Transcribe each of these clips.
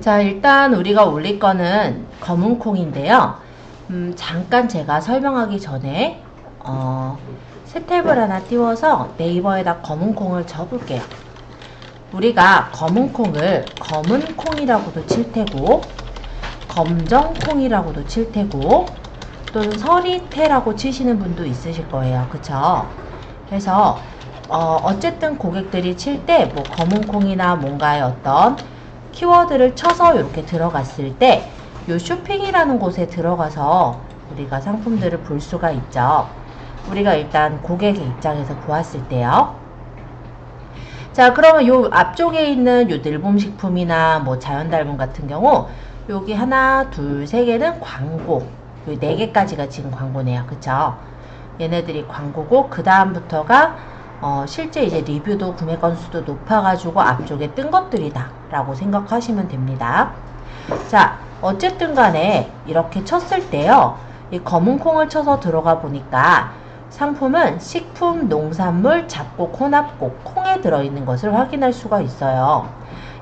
자, 일단 우리가 올릴 거는 검은 콩인데요. 잠깐 제가 설명하기 전에 새 탭을 하나 띄워서 네이버에다 검은 콩을 적을게요. 우리가 검은 콩을 검은 콩이라고도 칠 테고 검정 콩이라고도 칠 테고 또는 서리태라고 치시는 분도 있으실 거예요. 그쵸? 그래서 어쨌든 고객들이 칠 때 뭐 검은 콩이나 뭔가의 어떤 키워드를 쳐서 이렇게 들어갔을 때 요 쇼핑이라는 곳에 들어가서 우리가 상품들을 볼 수가 있죠. 우리가 일단 고객의 입장에서 보았을 때요. 자, 그러면 요 앞쪽에 있는 요 늘봄식품이나 뭐 자연달봄 같은 경우 여기 하나, 둘, 세 개는 광고. 요 네 개까지가 지금 광고네요. 그쵸? 얘네들이 광고고 그 다음부터가 실제 이제 리뷰도 구매 건수도 높아가지고 앞쪽에 뜬 것들이다 라고 생각하시면 됩니다. 자, 어쨌든 간에 이렇게 쳤을 때요, 이 검은 콩을 쳐서 들어가 보니까 상품은 식품, 농산물, 잡곡, 혼합곡, 콩에 들어있는 것을 확인할 수가 있어요.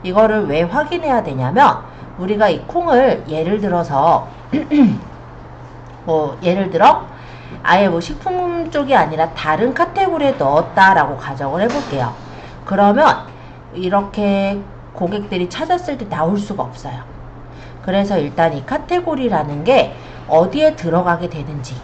이거를 왜 확인해야 되냐면 우리가 이 콩을 예를 들어서 예를 들어 아예 뭐 식품 쪽이 아니라 다른 카테고리에 넣었다라고 가정을 해볼게요. 그러면 이렇게 고객들이 찾았을 때 나올 수가 없어요. 그래서 일단 이 카테고리라는 게 어디에 들어가게 되는지,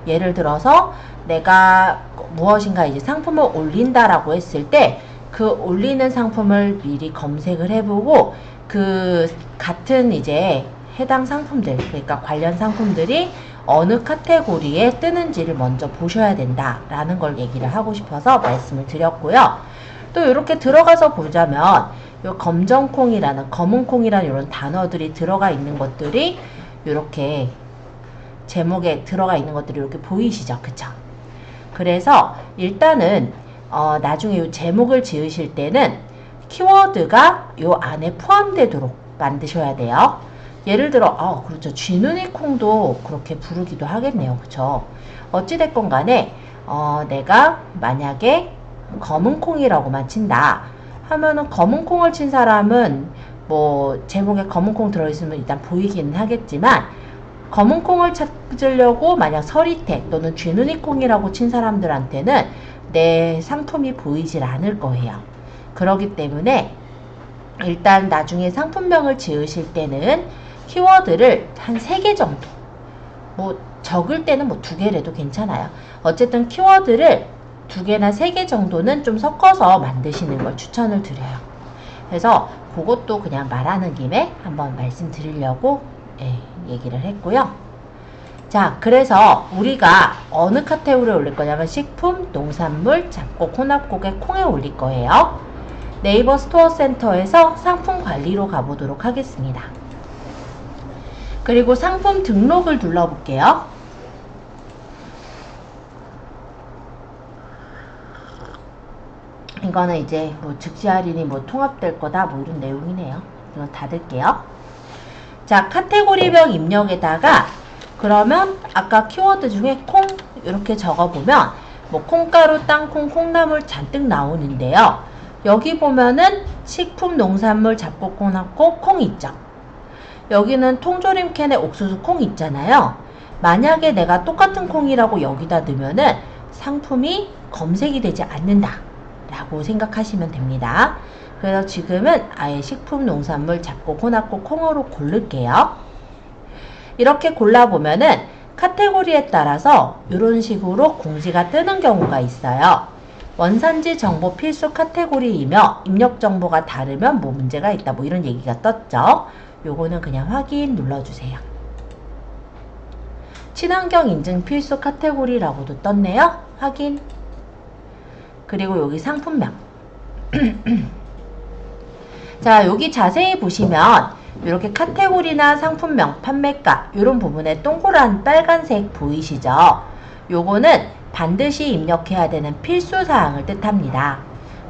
예를 들어서 내가 무엇인가 이제 상품을 올린다라고 했을 때 그 올리는 상품을 미리 검색을 해보고 그 같은 이제 해당 상품들, 그러니까 관련 상품들이 어느 카테고리에 뜨는지를 먼저 보셔야 된다라는 걸 얘기를 하고 싶어서 말씀을 드렸고요. 또 이렇게 들어가서 보자면 요 검정콩이라는, 검은콩이라는 이런 단어들이 들어가 있는 것들이 이렇게 제목에 들어가 있는 것들이 이렇게 보이시죠? 그쵸? 그래서 일단은 나중에 요 제목을 지으실 때는 키워드가 요 안에 포함되도록 만드셔야 돼요. 예를 들어 그렇죠. 쥐눈이 콩도 그렇게 부르기도 하겠네요. 그쵸? 어찌됐건 간에 내가 만약에 검은 콩이라고만 친다 하면은 검은 콩을 친 사람은 뭐 제목에 검은 콩 들어있으면 일단 보이기는 하겠지만 검은 콩을 찾으려고 만약 서리태 또는 쥐눈이 콩이라고 친 사람들한테는 내 상품이 보이질 않을 거예요. 그렇기 때문에 일단 나중에 상품명을 지으실 때는 키워드를 한 3개 정도, 뭐 적을 때는 뭐 2개라도 괜찮아요. 어쨌든 키워드를 2개나 3개 정도는 좀 섞어서 만드시는 걸 추천을 드려요. 그래서 그것도 그냥 말하는 김에 한번 말씀드리려고 얘기를 했고요. 자, 그래서 우리가 어느 카테고리에 올릴 거냐면 식품, 농산물, 잡곡, 혼합곡에 콩에 올릴 거예요. 네이버 스토어 센터에서 상품 관리로 가보도록 하겠습니다. 그리고 상품 등록을 눌러볼게요. 이거는 이제 뭐 즉시 할인이 뭐 통합될 거다 뭐 이런 내용이네요. 이거 닫을게요. 자, 카테고리명 입력에다가 그러면 아까 키워드 중에 콩 이렇게 적어보면 뭐 콩가루, 땅콩, 콩나물 잔뜩 나오는데요. 여기 보면은 식품, 농산물, 잡곡, 혼합곡, 콩 있죠. 여기는 통조림 캔에 옥수수 콩 있잖아요. 만약에 내가 똑같은 콩이라고 여기다 넣으면은 상품이 검색이 되지 않는다 라고 생각하시면 됩니다. 그래서 지금은 아예 식품, 농산물, 잡곡, 혼합곡, 콩으로 고를게요. 이렇게 골라보면은 카테고리에 따라서 이런 식으로 공지가 뜨는 경우가 있어요. 원산지 정보 필수 카테고리이며 입력 정보가 다르면 뭐 문제가 있다 뭐 이런 얘기가 떴죠. 요거는 그냥 확인 눌러주세요. 친환경 인증 필수 카테고리라고도 떴네요. 확인. 그리고 여기 상품명. 자, 여기 자세히 보시면 이렇게 카테고리나 상품명, 판매가 이런 부분에 동그란 빨간색 보이시죠? 요거는 반드시 입력해야 되는 필수사항을 뜻합니다.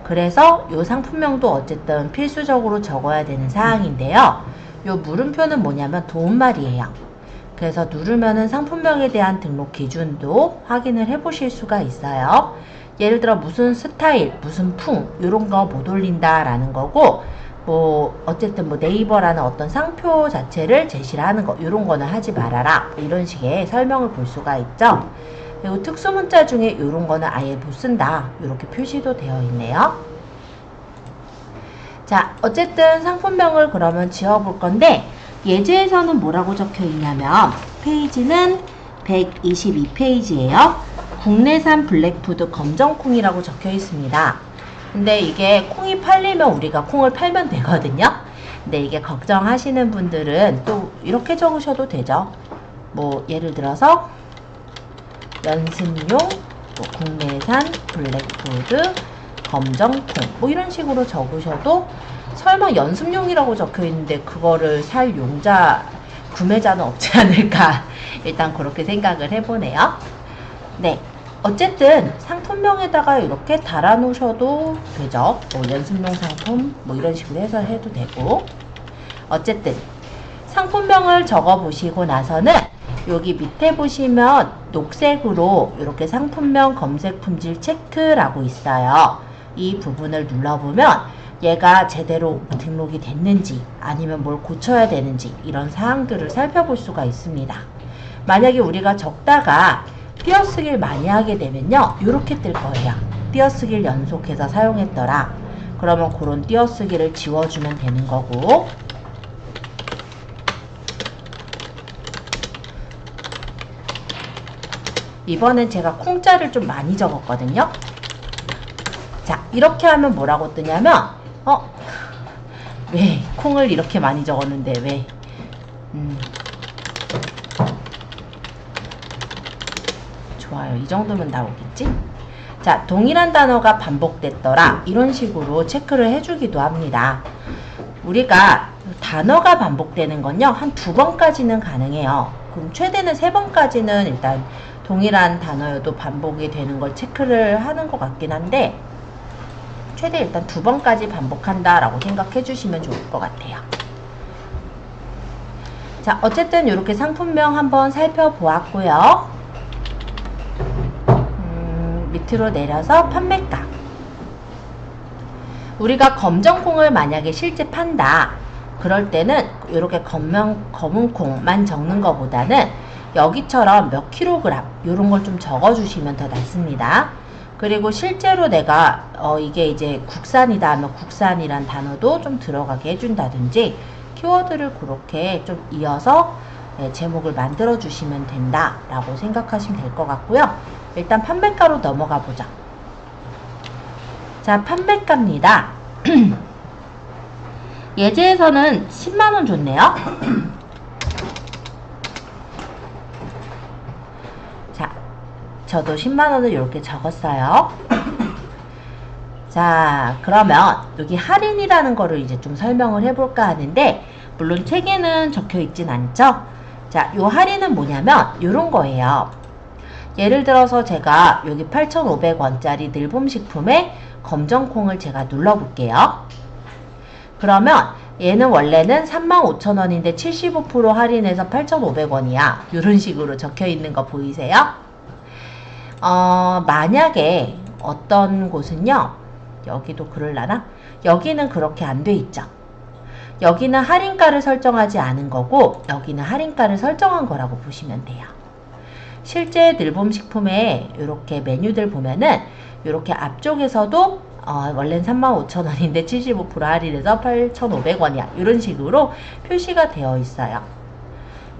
그래서 요 상품명도 어쨌든 필수적으로 적어야 되는 사항인데요. 요 물음표는 뭐냐면 도움말이에요. 그래서 누르면은 상품명에 대한 등록 기준도 확인을 해 보실 수가 있어요. 예를 들어 무슨 스타일, 무슨 풍 이런 거 못 올린다 라는 거고, 뭐 어쨌든 뭐 네이버라는 어떤 상표 자체를 제시를 하는 거, 이런 거는 하지 말아라, 이런 식의 설명을 볼 수가 있죠. 그리고 특수문자 중에 이런 거는 아예 못 쓴다, 이렇게 표시도 되어 있네요. 자, 어쨌든 상품명을 그러면 지어볼 건데, 예제에서는 뭐라고 적혀 있냐면, 페이지는 122페이지예요. 국내산 블랙푸드 검정콩이라고 적혀 있습니다. 근데 이게 콩이 팔리면 우리가 콩을 팔면 되거든요. 근데 이게 걱정하시는 분들은 또 이렇게 적으셔도 되죠. 뭐 예를 들어서 연습용 뭐 국내산 블랙푸드 검정콩, 뭐 이런 식으로 적으셔도, 설마 연습용이라고 적혀 있는데 그거를 살 용자, 구매자는 없지 않을까, 일단 그렇게 생각을 해보네요. 네, 어쨌든 상품명에다가 이렇게 달아 놓으셔도 되죠. 뭐 연습용 상품 뭐 이런 식으로 해서 해도 되고, 어쨌든 상품명을 적어 보시고 나서는 여기 밑에 보시면 녹색으로 이렇게 상품명 검색 품질 체크라고 있어요. 이 부분을 눌러보면 얘가 제대로 등록이 됐는지 아니면 뭘 고쳐야 되는지 이런 사항들을 살펴볼 수가 있습니다. 만약에 우리가 적다가 띄어쓰기를 많이 하게 되면요, 이렇게 뜰 거예요. 띄어쓰기를 연속해서 사용했더라. 그러면 그런 띄어쓰기를 지워주면 되는 거고, 이번엔 제가 콩자를 좀 많이 적었거든요. 자, 이렇게 하면 뭐라고 뜨냐면, 왜 콩을 이렇게 많이 적었는데 왜 좋아요, 이 정도면 나오겠지? 자, 동일한 단어가 반복됐더라, 이런 식으로 체크를 해주기도 합니다. 우리가 단어가 반복되는 건요, 한 2번까지는 가능해요. 그럼 최대는 3번까지는 일단 동일한 단어여도 반복이 되는 걸 체크를 하는 것 같긴 한데, 최대 일단 2번까지 반복한다 라고 생각해 주시면 좋을 것 같아요. 자, 어쨌든 이렇게 상품명 한번 살펴보았고요. 밑으로 내려서 판매가. 우리가 검정콩을 만약에 실제 판다, 그럴 때는 이렇게 검은 콩만 적는 것보다는 여기처럼 몇 킬로그램 이런 걸 좀 적어주시면 더 낫습니다. 그리고 실제로 내가 이게 이제 국산이다 하면 국산이란 단어도 좀 들어가게 해준다든지, 키워드를 그렇게 좀 이어서 제목을 만들어 주시면 된다 라고 생각하시면 될 것 같고요. 일단 판매가로 넘어가 보자. 자, 판매가입니다. 예제에서는 10만원 줬네요. 자, 저도 10만원을 이렇게 적었어요. 자, 그러면 여기 할인이라는 거를 이제 좀 설명을 해볼까 하는데, 물론 책에는 적혀 있진 않죠. 자, 요 할인은 뭐냐면 요런 거예요. 예를 들어서 제가 여기 8,500원짜리 늘봄식품에 검정콩을 제가 눌러볼게요. 그러면 얘는 원래는 35,000원인데 75% 할인해서 8,500원이야. 이런 식으로 적혀 있는 거 보이세요? 만약에 어떤 곳은요, 여기도 그럴라나? 여기는 그렇게 안 돼 있죠. 여기는 할인가를 설정하지 않은 거고, 여기는 할인가를 설정한 거라고 보시면 돼요. 실제 늘봄식품에 이렇게 메뉴들 보면은 이렇게 앞쪽에서도 원래는 35,000원인데 75% 할인해서 8,500원이야. 이런 식으로 표시가 되어 있어요.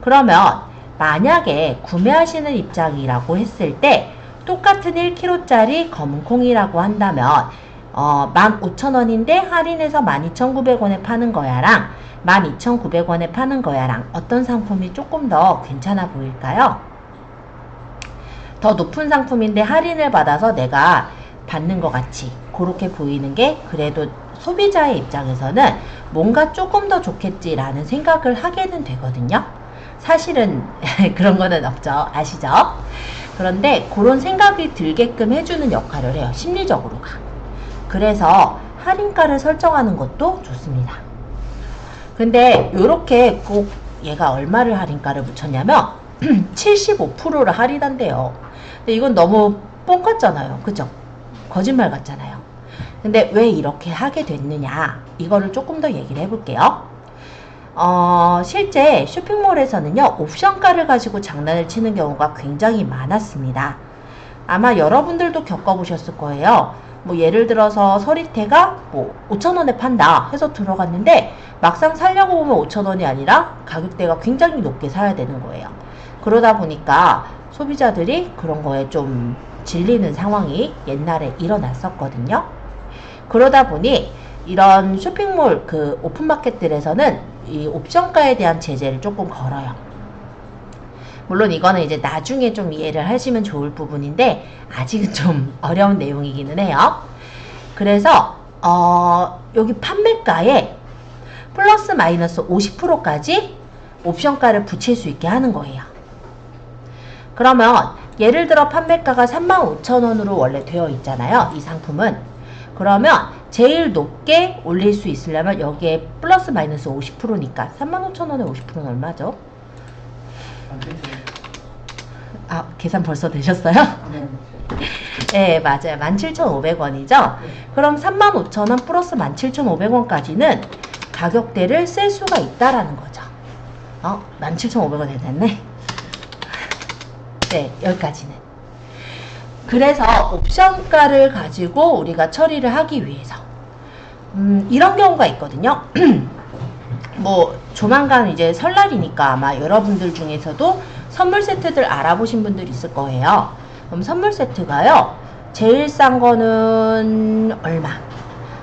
그러면 만약에 구매하시는 입장이라고 했을 때 똑같은 1kg짜리 검은콩이라고 한다면 15,000원인데 할인해서 12,900원에 파는 거야랑 12,900원에 파는 거야랑 어떤 상품이 조금 더 괜찮아 보일까요? 더 높은 상품인데 할인을 받아서 내가 받는 것 같이 그렇게 보이는 게 그래도 소비자의 입장에서는 뭔가 조금 더 좋겠지라는 생각을 하게는 되거든요. 사실은 그런 거는 없죠. 아시죠? 그런데 그런 생각이 들게끔 해주는 역할을 해요. 심리적으로가. 그래서 할인가를 설정하는 것도 좋습니다. 근데 이렇게 꼭 얘가 얼마를 할인가를 붙였냐면 75%를 할인한대요. 근데 이건 너무 뻥 같잖아요. 그죠? 거짓말 같잖아요. 근데 왜 이렇게 하게 됐느냐, 이거를 조금 더 얘기를 해볼게요. 실제 쇼핑몰에서는요, 옵션가를 가지고 장난을 치는 경우가 굉장히 많았습니다. 아마 여러분들도 겪어보셨을 거예요. 뭐 예를 들어서 서리태가 뭐 5,000원에 판다 해서 들어갔는데 막상 살려고 보면 5,000원이 아니라 가격대가 굉장히 높게 사야 되는 거예요. 그러다 보니까 소비자들이 그런 거에 좀 질리는 상황이 옛날에 일어났었거든요. 그러다 보니 이런 쇼핑몰 그 오픈마켓들에서는 이 옵션가에 대한 제재를 조금 걸어요. 물론 이거는 이제 나중에 좀 이해를 하시면 좋을 부분인데 아직은 좀 어려운 내용이기는 해요. 그래서 여기 판매가에 플러스 마이너스 50%까지 옵션가를 붙일 수 있게 하는 거예요. 그러면 예를 들어 판매가가 35,000원으로 원래 되어 있잖아요, 이 상품은. 그러면 제일 높게 올릴 수 있으려면 여기에 플러스 마이너스 50%니까 35,000원에 50%는 얼마죠? 아, 계산 벌써 되셨어요? 네, 맞아요. 17,500원이죠? 그럼 35,000원 플러스 17,500원까지는 가격대를 쓸 수가 있다라는 거죠. 17,500원이 됐네. 네, 여기까지는. 그래서 옵션가를 가지고 우리가 처리를 하기 위해서 이런 경우가 있거든요. 뭐 조만간 이제 설날이니까 아마 여러분들 중에서도 선물 세트들 알아보신 분들 있을 거예요. 그럼 선물 세트가요, 제일 싼 거는 얼마?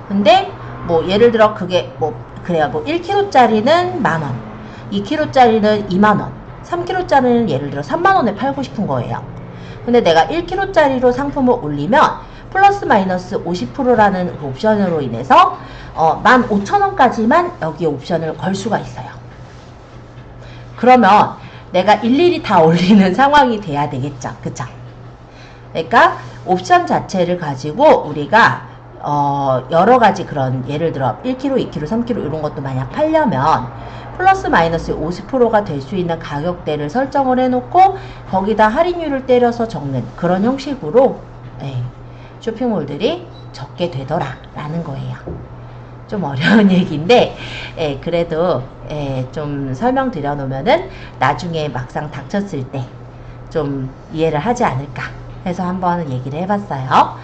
근데 뭐 예를 들어 그게 뭐 그래요, 뭐 1kg짜리는 만원, 2kg짜리는 2만원, 3kg짜리는 예를 들어 3만원에 팔고 싶은 거예요. 근데 내가 1kg짜리로 상품을 올리면 플러스 마이너스 50%라는 그 옵션으로 인해서 15,000원까지만 여기 옵션을 걸 수가 있어요. 그러면 내가 일일이 다 올리는 상황이 돼야 되겠죠. 그쵸? 그러니까 옵션 자체를 가지고 우리가 여러 가지 그런 예를 들어 1kg, 2kg, 3kg 이런 것도 만약 팔려면 플러스 마이너스 50%가 될 수 있는 가격대를 설정을 해놓고 거기다 할인율을 때려서 적는 그런 형식으로 쇼핑몰들이 적게 되더라 라는 거예요. 좀 어려운 얘기인데 그래도 좀 설명드려 놓으면은 나중에 막상 닥쳤을 때 좀 이해를 하지 않을까 해서 한번 얘기를 해봤어요.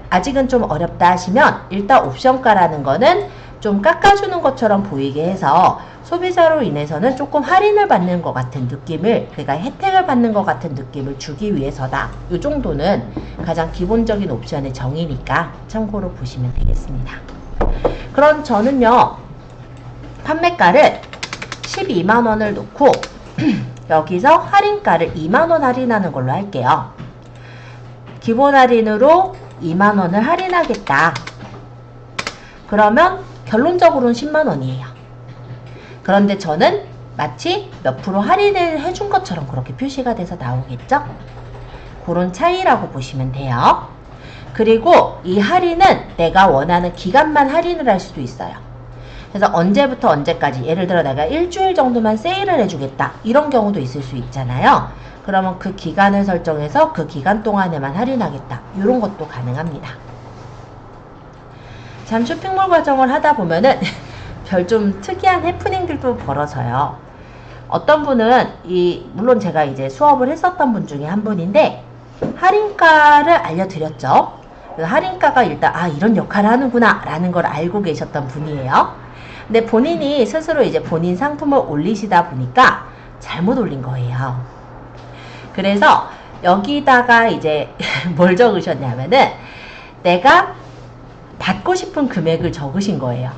아직은 좀 어렵다 하시면 일단 옵션가라는 거는 좀 깎아주는 것처럼 보이게 해서 소비자로 인해서는 조금 할인을 받는 것 같은 느낌을, 그러니까 혜택을 받는 것 같은 느낌을 주기 위해서다. 이 정도는 가장 기본적인 옵션의 정의니까 참고로 보시면 되겠습니다. 그럼 저는요, 판매가를 12만원을 놓고 여기서 할인가를 2만원 할인하는 걸로 할게요. 기본 할인으로 2만원을 할인하겠다. 그러면 결론적으로는 10만원이에요. 그런데 저는 마치 몇 프로 할인을 해준 것처럼 그렇게 표시가 돼서 나오겠죠? 그런 차이라고 보시면 돼요. 그리고 이 할인은 내가 원하는 기간만 할인을 할 수도 있어요. 그래서 언제부터 언제까지, 예를 들어 내가 일주일 정도만 세일을 해주겠다, 이런 경우도 있을 수 있잖아요. 그러면 그 기간을 설정해서 그 기간 동안에만 할인하겠다, 이런 것도 가능합니다. 참 쇼핑몰 과정을 하다 보면은 별 좀 특이한 해프닝들도 벌어져요. 어떤 분은 물론 제가 이제 수업을 했었던 분 중에 한 분인데 할인가를 알려드렸죠. 그 할인가가 일단 이런 역할을 하는구나 라는 걸 알고 계셨던 분이에요. 근데 본인이 스스로 이제 본인 상품을 올리시다 보니까 잘못 올린 거예요. 그래서 여기다가 이제 뭘 적으셨냐면은 내가 받고 싶은 금액을 적으신 거예요.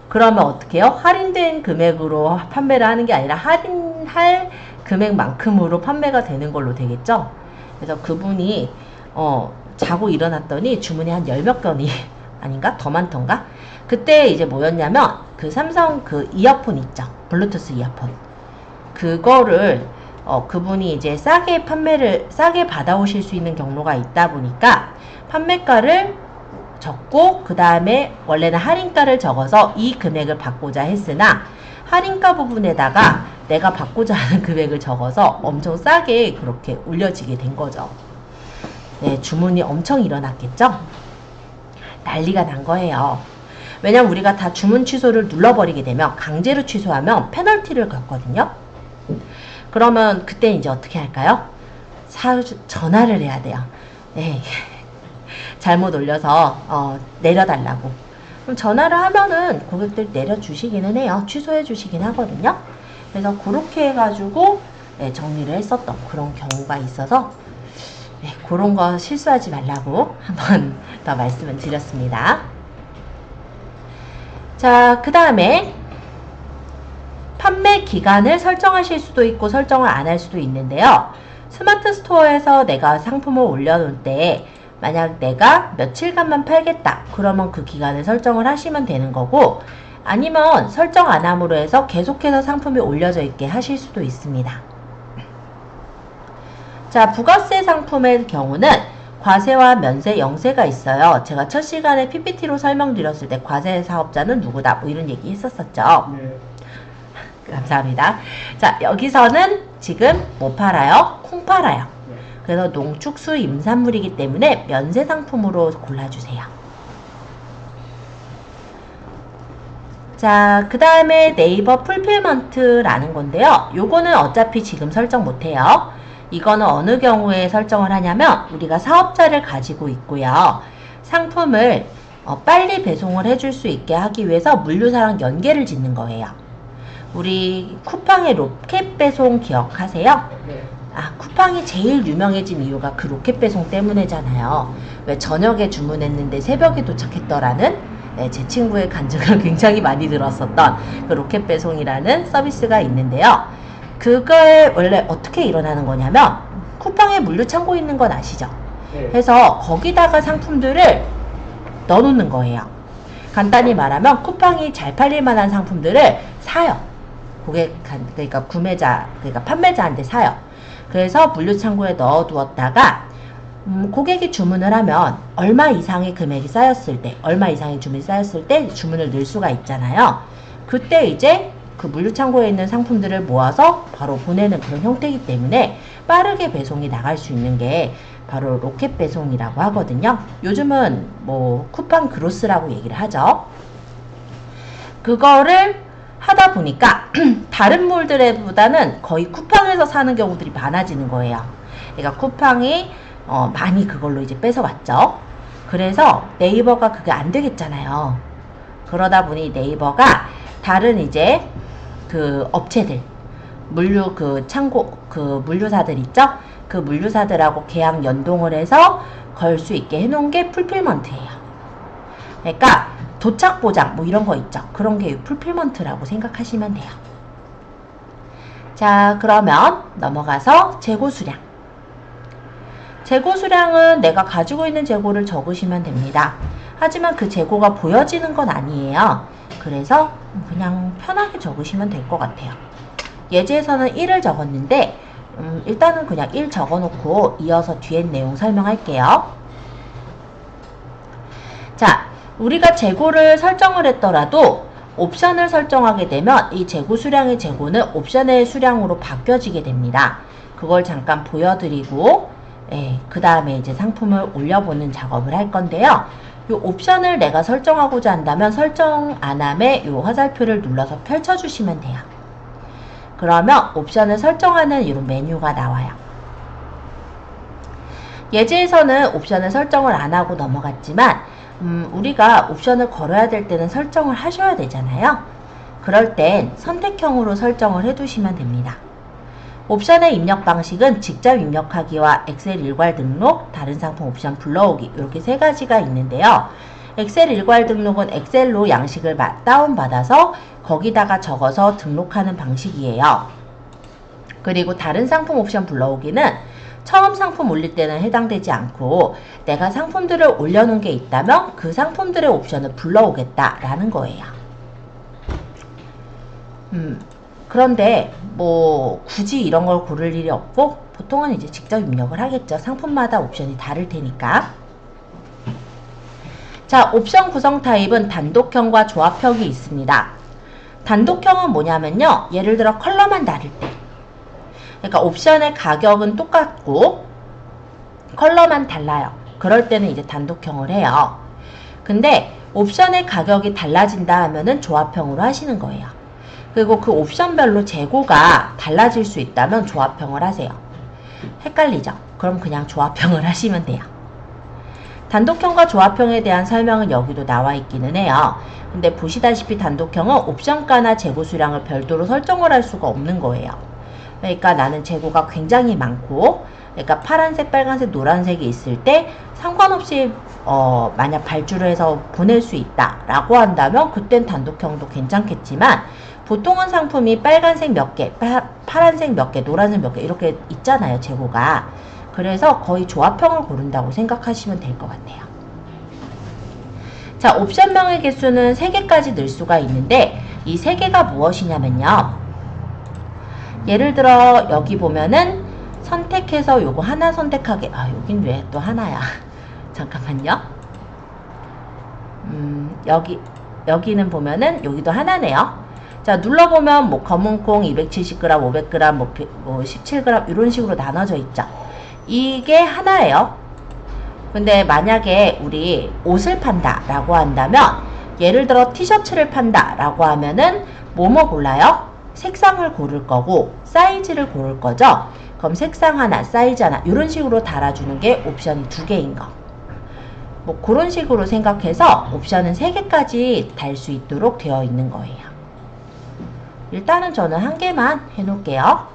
그러면 어떻게 해요? 할인된 금액으로 판매를 하는 게 아니라 할인할 금액만큼으로 판매가 되는 걸로 되겠죠? 그래서 그분이 자고 일어났더니 주문이 한 10몇 건이 아닌가? 더 많던가? 그때 이제 뭐였냐면 그 삼성 그 이어폰 있죠? 블루투스 이어폰. 그거를 그분이 이제 싸게 받아오실 수 있는 경로가 있다 보니까 판매가를 적고 그 다음에 원래는 할인가를 적어서 이 금액을 받고자 했으나 할인가 부분에다가 내가 받고자 하는 금액을 적어서 엄청 싸게 그렇게 올려지게 된 거죠. 네, 주문이 엄청 일어났겠죠? 난리가 난 거예요. 왜냐면 우리가 다 주문 취소를 눌러버리게 되면 강제로 취소하면 페널티를 걷거든요. 그러면 그때 이제 어떻게 할까요? 전화를 해야 돼요. 네. 잘못 올려서 내려달라고. 그럼 전화를 하면은 고객들 내려주시기는 해요. 취소해 주시긴 하거든요. 그래서 그렇게 해가지고 정리를 했었던 그런 경우가 있어서 그런 거 실수하지 말라고 한번 더 말씀을 드렸습니다. 자, 그 다음에 판매 기간을 설정하실 수도 있고 설정을 안 할 수도 있는데요. 스마트 스토어에서 내가 상품을 올려놓을 때 만약 내가 며칠간만 팔겠다 그러면 그 기간을 설정을 하시면 되는 거고, 아니면 설정 안 함으로 해서 계속해서 상품이 올려져 있게 하실 수도 있습니다. 자, 부가세 상품의 경우는 과세와 면세, 영세가 있어요. 제가 첫 시간에 PPT로 설명드렸을 때 과세 사업자는 누구다 뭐 이런 얘기 했었었죠. 네. 감사합니다. 자, 여기서는 지금 뭐 팔아요? 콩 팔아요. 네. 그래서 농축수 임산물이기 때문에 면세 상품으로 골라주세요. 자, 그 다음에 네이버 풀필먼트라는 건데요. 요거는 어차피 지금 설정 못해요. 이거는 어느 경우에 설정을 하냐면 우리가 사업자를 가지고 있고요. 상품을 빨리 배송을 해줄 수 있게 하기 위해서 물류사랑 연계를 짓는 거예요. 우리 쿠팡의 로켓 배송 기억하세요? 네. 아, 쿠팡이 제일 유명해진 이유가 그 로켓 배송 때문이잖아요. 왜 저녁에 주문했는데 새벽에 도착했더라는 제 친구의 간증을 굉장히 많이 들었었던 그 로켓 배송이라는 서비스가 있는데요. 그거에 원래 어떻게 일어나는 거냐면 쿠팡에 물류 창고 있는 건 아시죠? 네. 해서 거기다가 상품들을 넣어놓는 거예요. 간단히 말하면 쿠팡이 잘 팔릴 만한 상품들을 사요. 그러니까 그러니까 판매자한테 사요. 그래서 물류 창고에 넣어두었다가 고객이 주문을 하면 얼마 이상의 금액이 쌓였을 때, 얼마 이상의 주문이 쌓였을 때 주문을 넣을 수가 있잖아요. 그때 이제 그 물류 창고에 있는 상품들을 모아서 바로 보내는 그런 형태이기 때문에 빠르게 배송이 나갈 수 있는 게 바로 로켓 배송이라고 하거든요. 요즘은 뭐 쿠팡 그로스라고 얘기를 하죠. 그거를 하다 보니까 다른 몰들보다는 거의 쿠팡에서 사는 경우들이 많아지는 거예요. 그러니까 쿠팡이 많이 그걸로 이제 뺏어왔죠. 그래서 네이버가 그게 안 되겠잖아요. 그러다 보니 네이버가 다른 이제 그 업체들, 물류 그 창고, 그 물류사들 있죠? 그 물류사들하고 계약 연동을 해서 걸 수 있게 해놓은 게 풀필먼트예요. 그러니까 도착 보장 뭐 이런 거 있죠? 그런 게 풀필먼트라고 생각하시면 돼요. 자, 그러면 넘어가서 재고 수량. 재고 수량은 내가 가지고 있는 재고를 적으시면 됩니다. 하지만 그 재고가 보여지는 건 아니에요. 그래서 그냥 편하게 적으시면 될 것 같아요. 예제에서는 1을 적었는데 일단은 그냥 1 적어놓고 이어서 뒤에 내용 설명할게요. 자, 우리가 재고를 설정을 했더라도 옵션을 설정하게 되면 이 재고 수량의 재고는 옵션의 수량으로 바뀌어지게 됩니다. 그걸 잠깐 보여드리고 그 다음에 이제 상품을 올려보는 작업을 할 건데요. 이 옵션을 내가 설정하고자 한다면 설정 안함에 이 화살표를 눌러서 펼쳐주시면 돼요. 그러면 옵션을 설정하는 이런 메뉴가 나와요. 예제에서는 옵션을 설정을 안 하고 넘어갔지만 우리가 옵션을 걸어야 될 때는 설정을 하셔야 되잖아요. 그럴 땐 선택형으로 설정을 해두시면 됩니다. 옵션의 입력 방식은 직접 입력하기와 엑셀 일괄 등록, 다른 상품 옵션 불러오기 이렇게 세 가지가 있는데요. 엑셀 일괄 등록은 엑셀로 양식을 다운받아서 거기다가 적어서 등록하는 방식이에요. 그리고 다른 상품 옵션 불러오기는 처음 상품 올릴 때는 해당되지 않고 내가 상품들을 올려놓은 게 있다면 그 상품들의 옵션을 불러오겠다라는 거예요. 그런데 뭐 굳이 이런 걸 고를 일이 없고 보통은 이제 직접 입력을 하겠죠. 상품마다 옵션이 다를 테니까. 자, 옵션 구성 타입은 단독형과 조합형이 있습니다. 단독형은 뭐냐면요. 예를 들어 컬러만 다를 때. 그러니까 옵션의 가격은 똑같고 컬러만 달라요. 그럴 때는 이제 단독형을 해요. 근데 옵션의 가격이 달라진다 하면은 조합형으로 하시는 거예요. 그리고 그 옵션별로 재고가 달라질 수 있다면 조합형을 하세요. 헷갈리죠? 그럼 그냥 조합형을 하시면 돼요. 단독형과 조합형에 대한 설명은 여기도 나와 있기는 해요. 근데 보시다시피 단독형은 옵션가나 재고 수량을 별도로 설정을 할 수가 없는 거예요. 그러니까 나는 재고가 굉장히 많고, 그러니까 파란색, 빨간색, 노란색이 있을 때 상관없이 만약 발주를 해서 보낼 수 있다라고 한다면 그땐 단독형도 괜찮겠지만, 보통은 상품이 빨간색 몇 개, 파란색 몇 개, 노란색 몇 개 이렇게 있잖아요, 재고가. 그래서 거의 조합형을 고른다고 생각하시면 될 것 같아요. 자, 옵션명의 개수는 3개까지 늘 수가 있는데 이 3개가 무엇이냐면요. 예를 들어 여기 보면은 선택해서 요거 하나 선택하게, 여긴 왜 또 하나야. 잠깐만요. 여기는 보면은 여기도 하나네요. 자, 눌러보면 뭐 검은콩 270g, 500g, 뭐 17g 이런 식으로 나눠져 있죠. 이게 하나예요. 근데 만약에 우리 옷을 판다 라고 한다면, 예를 들어 티셔츠를 판다 라고 하면은 뭐뭐 골라요? 색상을 고를 거고 사이즈를 고를 거죠. 그럼 색상 하나, 사이즈 하나 이런 식으로 달아주는 게 옵션이 2개인 거. 뭐 그런 식으로 생각해서 옵션은 3개까지 달 수 있도록 되어 있는 거예요. 일단은 저는 1개만 해놓을게요.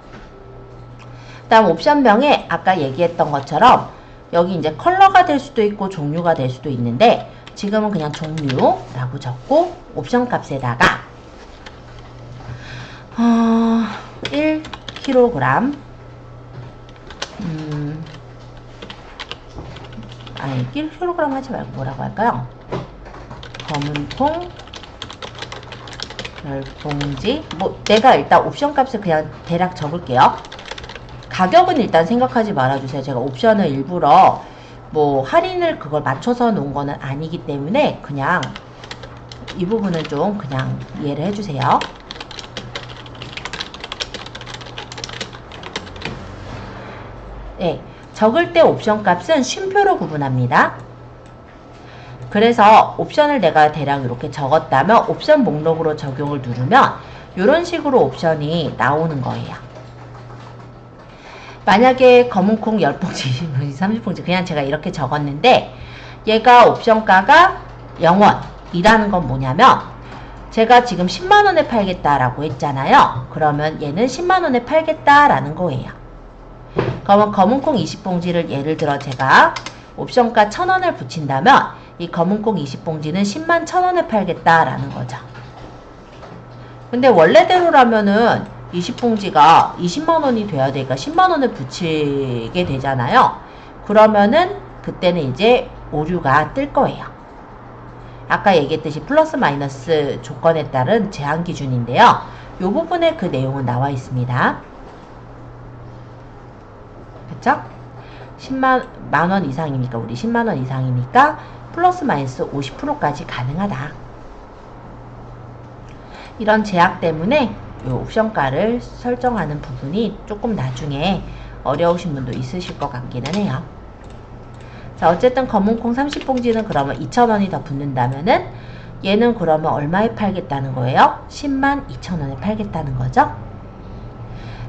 다음 옵션명에 아까 얘기했던 것처럼 여기 이제 컬러가 될 수도 있고 종류가 될 수도 있는데 지금은 그냥 종류라고 적고 옵션 값에다가 1kg 1kg 하지 말고 뭐라고 할까요? 검은콩 10봉지. 뭐 내가 일단 옵션 값을 그냥 대략 적을게요. 가격은 일단 생각하지 말아주세요. 제가 옵션을 일부러 뭐 할인을 그걸 맞춰서 놓은 거는 아니기 때문에 그냥 이 부분은 좀 그냥 이해를 해주세요. 네, 적을 때 옵션 값은 쉼표로 구분합니다. 그래서 옵션을 내가 대략 이렇게 적었다면 옵션 목록으로 적용을 누르면 이런 식으로 옵션이 나오는 거예요. 만약에 검은콩 10봉지, 30봉지 그냥 제가 이렇게 적었는데 얘가 옵션가가 0원이라는 건 뭐냐면 제가 지금 10만원에 팔겠다라고 했잖아요. 그러면 얘는 10만원에 팔겠다라는 거예요. 그러면 검은콩 20봉지를 예를 들어 제가 옵션가 1000원을 붙인다면 이 검은콩 20봉지는 10만 1000원에 팔겠다라는 거죠. 근데 원래대로라면은 20봉지가 20만원이 돼야 되니까 10만원을 붙이게 되잖아요. 그러면은 그때는 이제 오류가 뜰 거예요. 아까 얘기했듯이 플러스 마이너스 조건에 따른 제한 기준인데요. 이 부분에 그 내용은 나와 있습니다. 그쵸? 10만원 이상이니까 우리 10만원 이상이니까 플러스 마이너스 50%까지 가능하다. 이런 제약 때문에 이 옵션가를 설정하는 부분이 조금 나중에 어려우신 분도 있으실 것 같기는 해요. 자, 어쨌든 검은콩 30봉지는 그러면 2,000원이 더 붙는다면은 얘는 그러면 얼마에 팔겠다는 거예요? 10만 2,000원에 팔겠다는 거죠.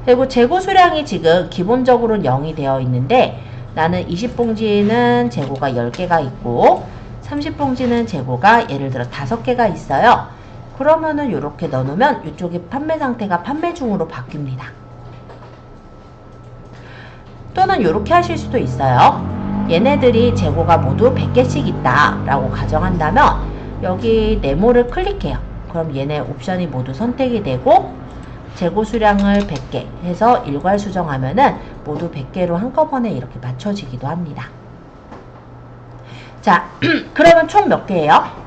그리고 재고 수량이 지금 기본적으로는 0이 되어 있는데 나는 20봉지는 재고가 10개가 있고 30봉지는 재고가 예를 들어 5개가 있어요. 그러면은 이렇게 넣어놓으면 이쪽에 판매 상태가 판매 중으로 바뀝니다. 또는 이렇게 하실 수도 있어요. 얘네들이 재고가 모두 100개씩 있다 라고 가정한다면 여기 네모를 클릭해요. 그럼 얘네 옵션이 모두 선택이 되고 재고 수량을 100개 해서 일괄 수정하면은 모두 100개로 한꺼번에 이렇게 맞춰지기도 합니다. 자, 그러면 총 몇 개예요?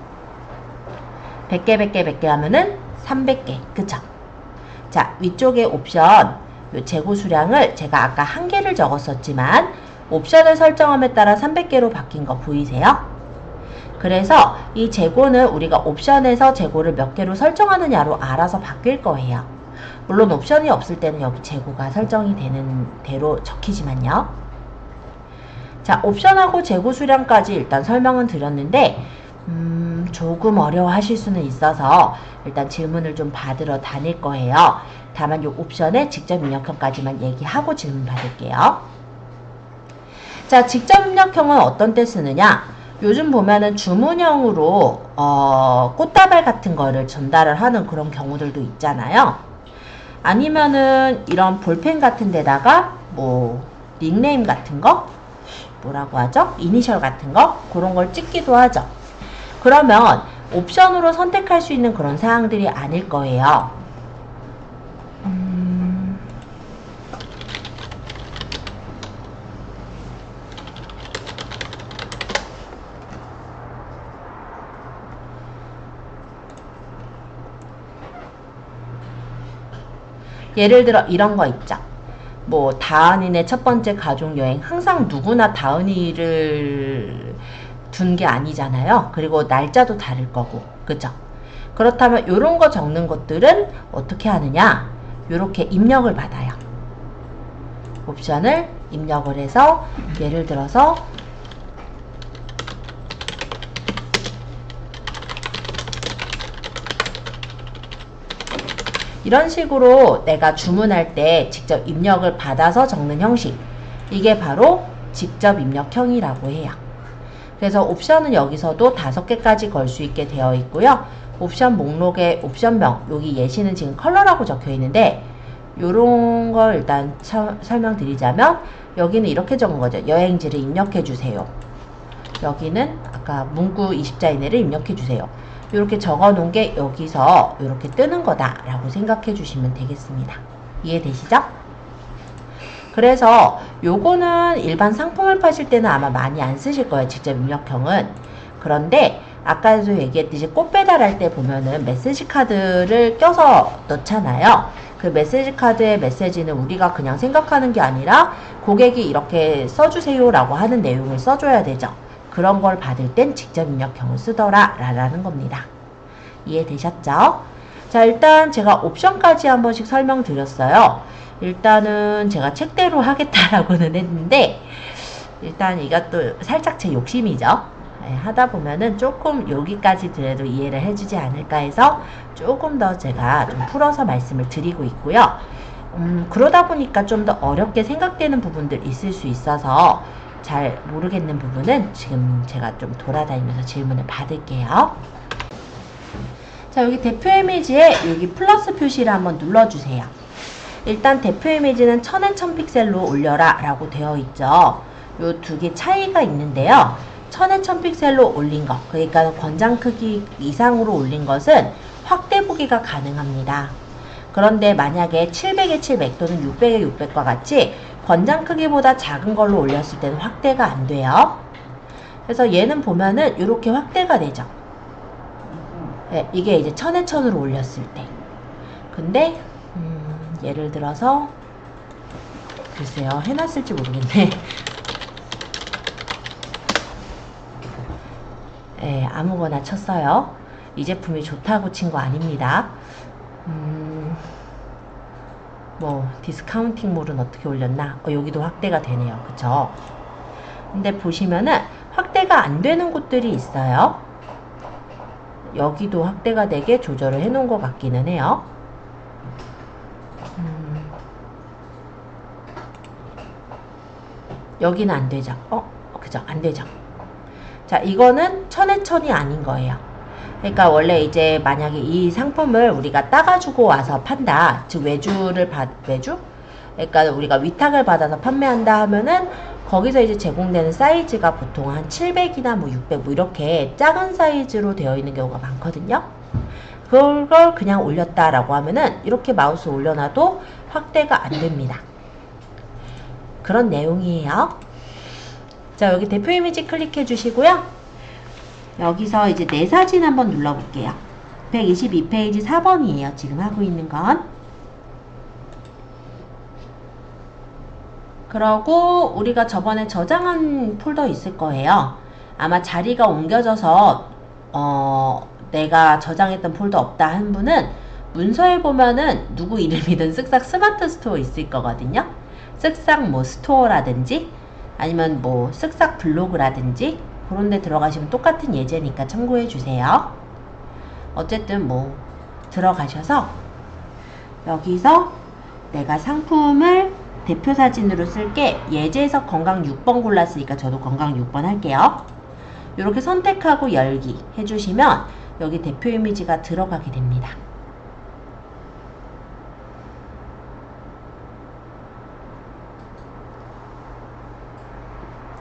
100개, 100개, 100개 하면은 300개. 그쵸? 자, 위쪽에 옵션, 요 재고 수량을 제가 아까 1개를 적었었지만 옵션을 설정함에 따라 300개로 바뀐 거 보이세요? 그래서 이 재고는 우리가 옵션에서 재고를 몇 개로 설정하느냐로 알아서 바뀔 거예요. 물론 옵션이 없을 때는 여기 재고가 설정이 되는 대로 적히지만요. 자, 옵션하고 재고 수량까지 일단 설명은 드렸는데 조금 어려워하실 수는 있어서 일단 질문을 좀 받으러 다닐 거예요. 다만 이 옵션에 직접 입력형까지만 얘기하고 질문 받을게요. 자, 직접 입력형은 어떤 때 쓰느냐? 요즘 보면은 주문형으로 꽃다발 같은 거를 전달을 하는 그런 경우들도 있잖아요. 아니면은 이런 볼펜 같은 데다가 뭐 닉네임 같은 거, 뭐라고 하죠? 이니셜 같은 거, 그런 걸 찍기도 하죠. 그러면 옵션으로 선택할 수 있는 그런 사항들이 아닐 거예요. 예를 들어 이런 거 있죠. 뭐 다은이네 첫 번째 가족여행, 항상 누구나 다은이를 둔 게 아니잖아요. 그리고 날짜도 다를 거고, 그죠? 그렇다면 이런 거 적는 것들은 어떻게 하느냐? 이렇게 입력을 받아요. 옵션을 입력을 해서 예를 들어서 이런 식으로 내가 주문할 때 직접 입력을 받아서 적는 형식, 이게 바로 직접 입력형이라고 해요. 그래서 옵션은 여기서도 5개까지 걸 수 있게 되어 있고요. 옵션 목록의 옵션명, 여기 예시는 지금 컬러라고 적혀 있는데 요런 걸 일단 설명드리자면 여기는 이렇게 적은 거죠. 여행지를 입력해 주세요. 여기는 아까 문구 20자 이내를 입력해 주세요. 이렇게 적어 놓은 게 여기서 이렇게 뜨는 거다 라고 생각해 주시면 되겠습니다. 이해되시죠? 그래서 요거는 일반 상품을 파실 때는 아마 많이 안 쓰실 거예요. 직접 입력형은. 그런데 아까도 얘기했듯이 꽃 배달할 때 보면은 메시지 카드를 껴서 넣잖아요. 그 메시지 카드의 메시지는 우리가 그냥 생각하는 게 아니라 고객이 이렇게 써주세요 라고 하는 내용을 써줘야 되죠. 그런 걸 받을 땐 직접 입력형을 쓰더라 라는 겁니다. 이해되셨죠? 자, 일단 제가 옵션까지 한 번씩 설명드렸어요. 일단은 제가 책대로 하겠다라고는 했는데 일단 이것도 살짝 제 욕심이죠. 네, 하다 보면은 조금 여기까지 그래도 이해를 해주지 않을까 해서 조금 더 제가 좀 풀어서 말씀을 드리고 있고요. 그러다 보니까 좀 더 어렵게 생각되는 부분들 있을 수 있어서 잘 모르겠는 부분은 지금 제가 좀 돌아다니면서 질문을 받을게요. 자, 여기 대표 이미지에 여기 플러스 표시를 한번 눌러주세요. 일단 대표 이미지는 1000엔 1000픽셀로 올려라 라고 되어 있죠. 요 두 개 차이가 있는데요. 1000엔 1000픽셀로 올린 것, 그러니까 권장 크기 이상으로 올린 것은 확대 보기가 가능합니다. 그런데 만약에 700에 700 또는 600에 600과 같이 권장 크기보다 작은 걸로 올렸을 때는 확대가 안 돼요. 그래서 얘는 보면은 이렇게 확대가 되죠. 네, 이게 이제 1000에 1000으로 올렸을 때. 근데 예를 들어서 글쎄요, 해놨을지 모르겠네. 네, 아무거나 쳤어요. 이 제품이 좋다고 친 거 아닙니다. 뭐 디스카운팅몰은 어떻게 올렸나? 여기도 확대가 되네요. 그쵸? 근데 보시면은 확대가 안 되는 곳들이 있어요. 여기도 확대가 되게 조절을 해 놓은 것 같기는 해요. 여기는 안 되죠. 그죠? 안 되죠. 자, 이거는 1000에 1000이 아닌 거예요. 그러니까 원래 이제 만약에 이 상품을 우리가 따가지고 와서 판다, 즉 외주? 그러니까 우리가 위탁을 받아서 판매한다 하면은 거기서 이제 제공되는 사이즈가 보통 한 700이나 뭐 600 뭐 이렇게 작은 사이즈로 되어 있는 경우가 많거든요. 그걸 그냥 올렸다라고 하면은 이렇게 마우스 올려놔도 확대가 안 됩니다. 그런 내용이에요. 자, 여기 대표 이미지 클릭해 주시고요. 여기서 이제 내 사진 한번 눌러볼게요. 122페이지 4번이에요. 지금 하고 있는 건. 그러고 우리가 저번에 저장한 폴더 있을 거예요. 아마 자리가 옮겨져서 내가 저장했던 폴더 없다 한 분은 문서에 보면은 누구 이름이든 쓱싹 스마트 스토어 있을 거거든요. 쓱싹 뭐 스토어라든지 아니면 뭐 쓱싹 블로그라든지 그런 데 들어가시면 똑같은 예제니까 참고해 주세요. 어쨌든 뭐 들어가셔서 여기서 내가 상품을 대표 사진으로 쓸게 예제에서 건강 6번 골랐으니까 저도 건강 6번 할게요. 이렇게 선택하고 열기 해주시면 여기 대표 이미지가 들어가게 됩니다.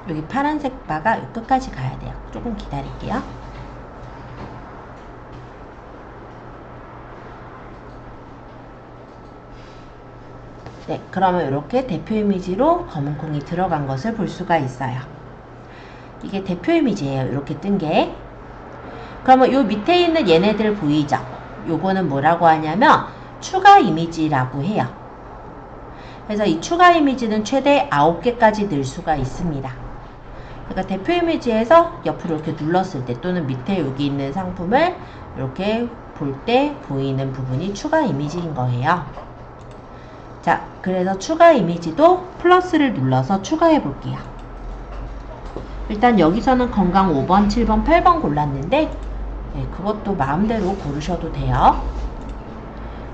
여기 파란색 바가 끝까지 가야 돼요. 조금 기다릴게요. 네, 그러면 이렇게 대표 이미지로 검은콩이 들어간 것을 볼 수가 있어요. 이게 대표 이미지예요. 이렇게 뜬 게. 그러면 요 밑에 있는 얘네들 보이죠? 요거는 뭐라고 하냐면 추가 이미지라고 해요. 그래서 이 추가 이미지는 최대 9개까지 늘 수가 있습니다. 그러니까 대표 이미지에서 옆으로 이렇게 눌렀을 때 또는 밑에 여기 있는 상품을 이렇게 볼 때 보이는 부분이 추가 이미지인 거예요. 자, 그래서 추가 이미지도 플러스를 눌러서 추가해 볼게요. 일단 여기서는 건강 5번, 7번, 8번 골랐는데 네, 그것도 마음대로 고르셔도 돼요.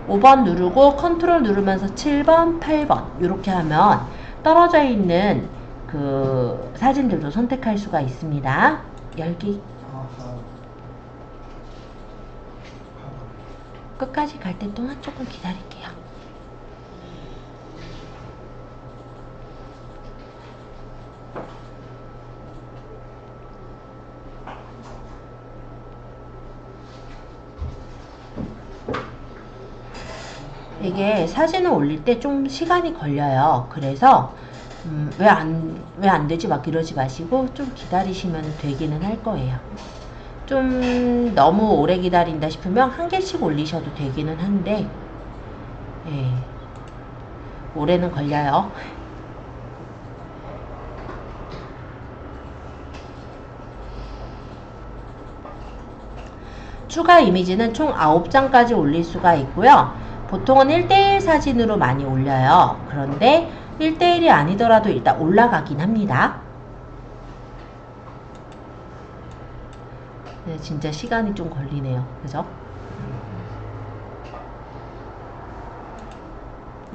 5번 누르고 컨트롤 누르면서 7번, 8번 이렇게 하면 떨어져 있는 그 사진들도 선택할 수가 있습니다. 열기 끝까지 갈 때 동안 조금 기다릴게요. 이게 사진을 올릴 때 좀 시간이 걸려요. 그래서 왜 안 되지 막 이러지 마시고 좀 기다리시면 되기는 할 거예요. 좀 너무 오래 기다린다 싶으면 한 개씩 올리셔도 되기는 한데 예, 오래는 걸려요. 추가 이미지는 총 9장까지 올릴 수가 있고요. 보통은 1:1 사진으로 많이 올려요. 그런데 1:1이 아니더라도 일단 올라가긴 합니다. 네, 진짜 시간이 좀 걸리네요. 그죠?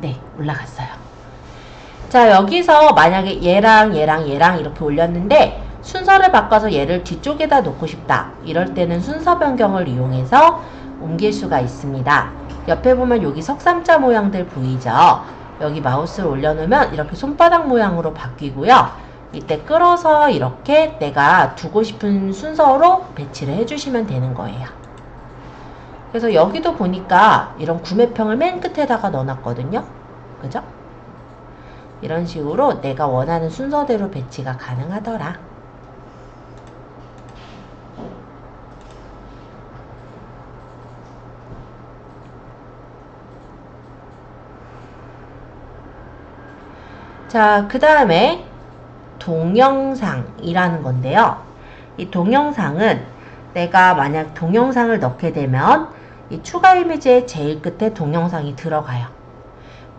네, 올라갔어요. 자, 여기서 만약에 얘랑 이렇게 올렸는데 순서를 바꿔서 얘를 뒤쪽에다 놓고 싶다. 이럴 때는 순서 변경을 이용해서 옮길 수가 있습니다. 옆에 보면 여기 석삼자 모양들 보이죠? 여기 마우스를 올려놓으면 이렇게 손바닥 모양으로 바뀌고요. 이때 끌어서 이렇게 내가 두고 싶은 순서로 배치를 해주시면 되는 거예요. 그래서 여기도 보니까 이런 구매평을 맨 끝에다가 넣어놨거든요. 그죠? 이런 식으로 내가 원하는 순서대로 배치가 가능하더라. 자, 그 다음에 동영상이라는 건데요. 이 동영상은 내가 만약 동영상을 넣게 되면 이 추가 이미지의 제일 끝에 동영상이 들어가요.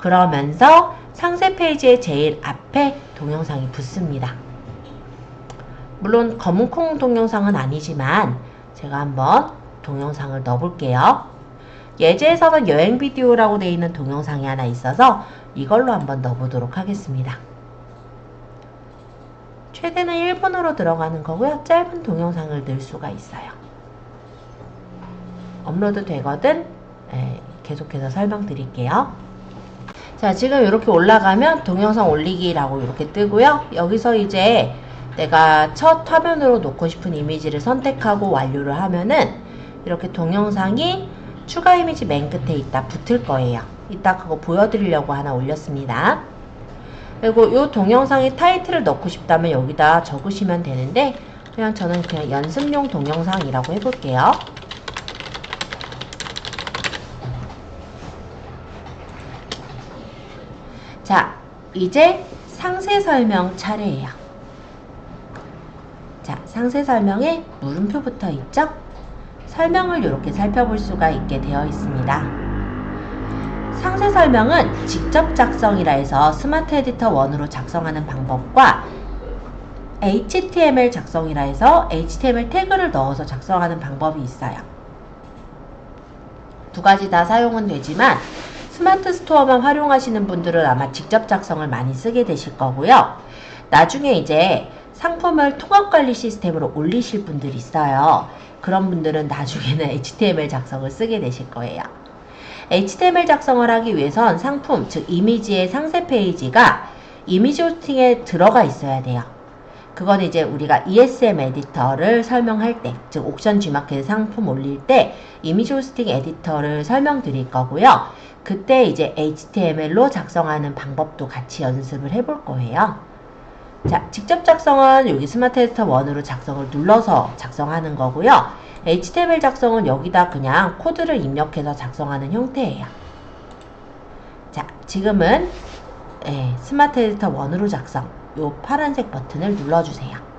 그러면서 상세 페이지의 제일 앞에 동영상이 붙습니다. 물론 검은콩 동영상은 아니지만 제가 한번 동영상을 넣어볼게요. 예제에서는 여행 비디오라고 되어 있는 동영상이 하나 있어서 이걸로 한번 넣어보도록 하겠습니다. 최대는 1분으로 들어가는 거고요. 짧은 동영상을 넣을 수가 있어요. 업로드 되거든 계속해서 설명드릴게요. 자, 지금 이렇게 올라가면 동영상 올리기라고 이렇게 뜨고요. 여기서 이제 내가 첫 화면으로 놓고 싶은 이미지를 선택하고 완료를 하면은 이렇게 동영상이 추가 이미지 맨 끝에 있다 붙을 거예요. 이따 그거 보여드리려고 하나 올렸습니다. 그리고 이 동영상의 타이틀을 넣고 싶다면 여기다 적으시면 되는데 저는 그냥 연습용 동영상이라고 해볼게요. 자, 이제 상세 설명 차례예요. 자, 상세 설명에 물음표부터 있죠? 설명을 이렇게 살펴볼 수가 있게 되어 있습니다. 상세 설명은 직접 작성이라 해서 스마트 에디터 1으로 작성하는 방법과 HTML 작성이라 해서 HTML 태그를 넣어서 작성하는 방법이 있어요. 두 가지 다 사용은 되지만 스마트 스토어만 활용하시는 분들은 아마 직접 작성을 많이 쓰게 되실 거고요. 나중에 이제 상품을 통합관리 시스템으로 올리실 분들이 있어요. 그런 분들은 나중에는 HTML 작성을 쓰게 되실 거예요. HTML 작성을 하기 위해선 상품, 즉 이미지의 상세 페이지가 이미지 호스팅에 들어가 있어야 돼요. 그건 이제 우리가 ESM 에디터를 설명할 때, 즉 옥션 G마켓 상품 올릴 때 이미지 호스팅 에디터를 설명드릴 거고요. 그때 이제 HTML로 작성하는 방법도 같이 연습을 해볼 거예요. 자, 직접 작성은 여기 스마트 에디터 1으로 작성을 눌러서 작성하는 거고요. HTML 작성은 여기다 그냥 코드를 입력해서 작성하는 형태예요. 자, 지금은 스마트 에디터 1으로 작성, 요 파란색 버튼을 눌러주세요.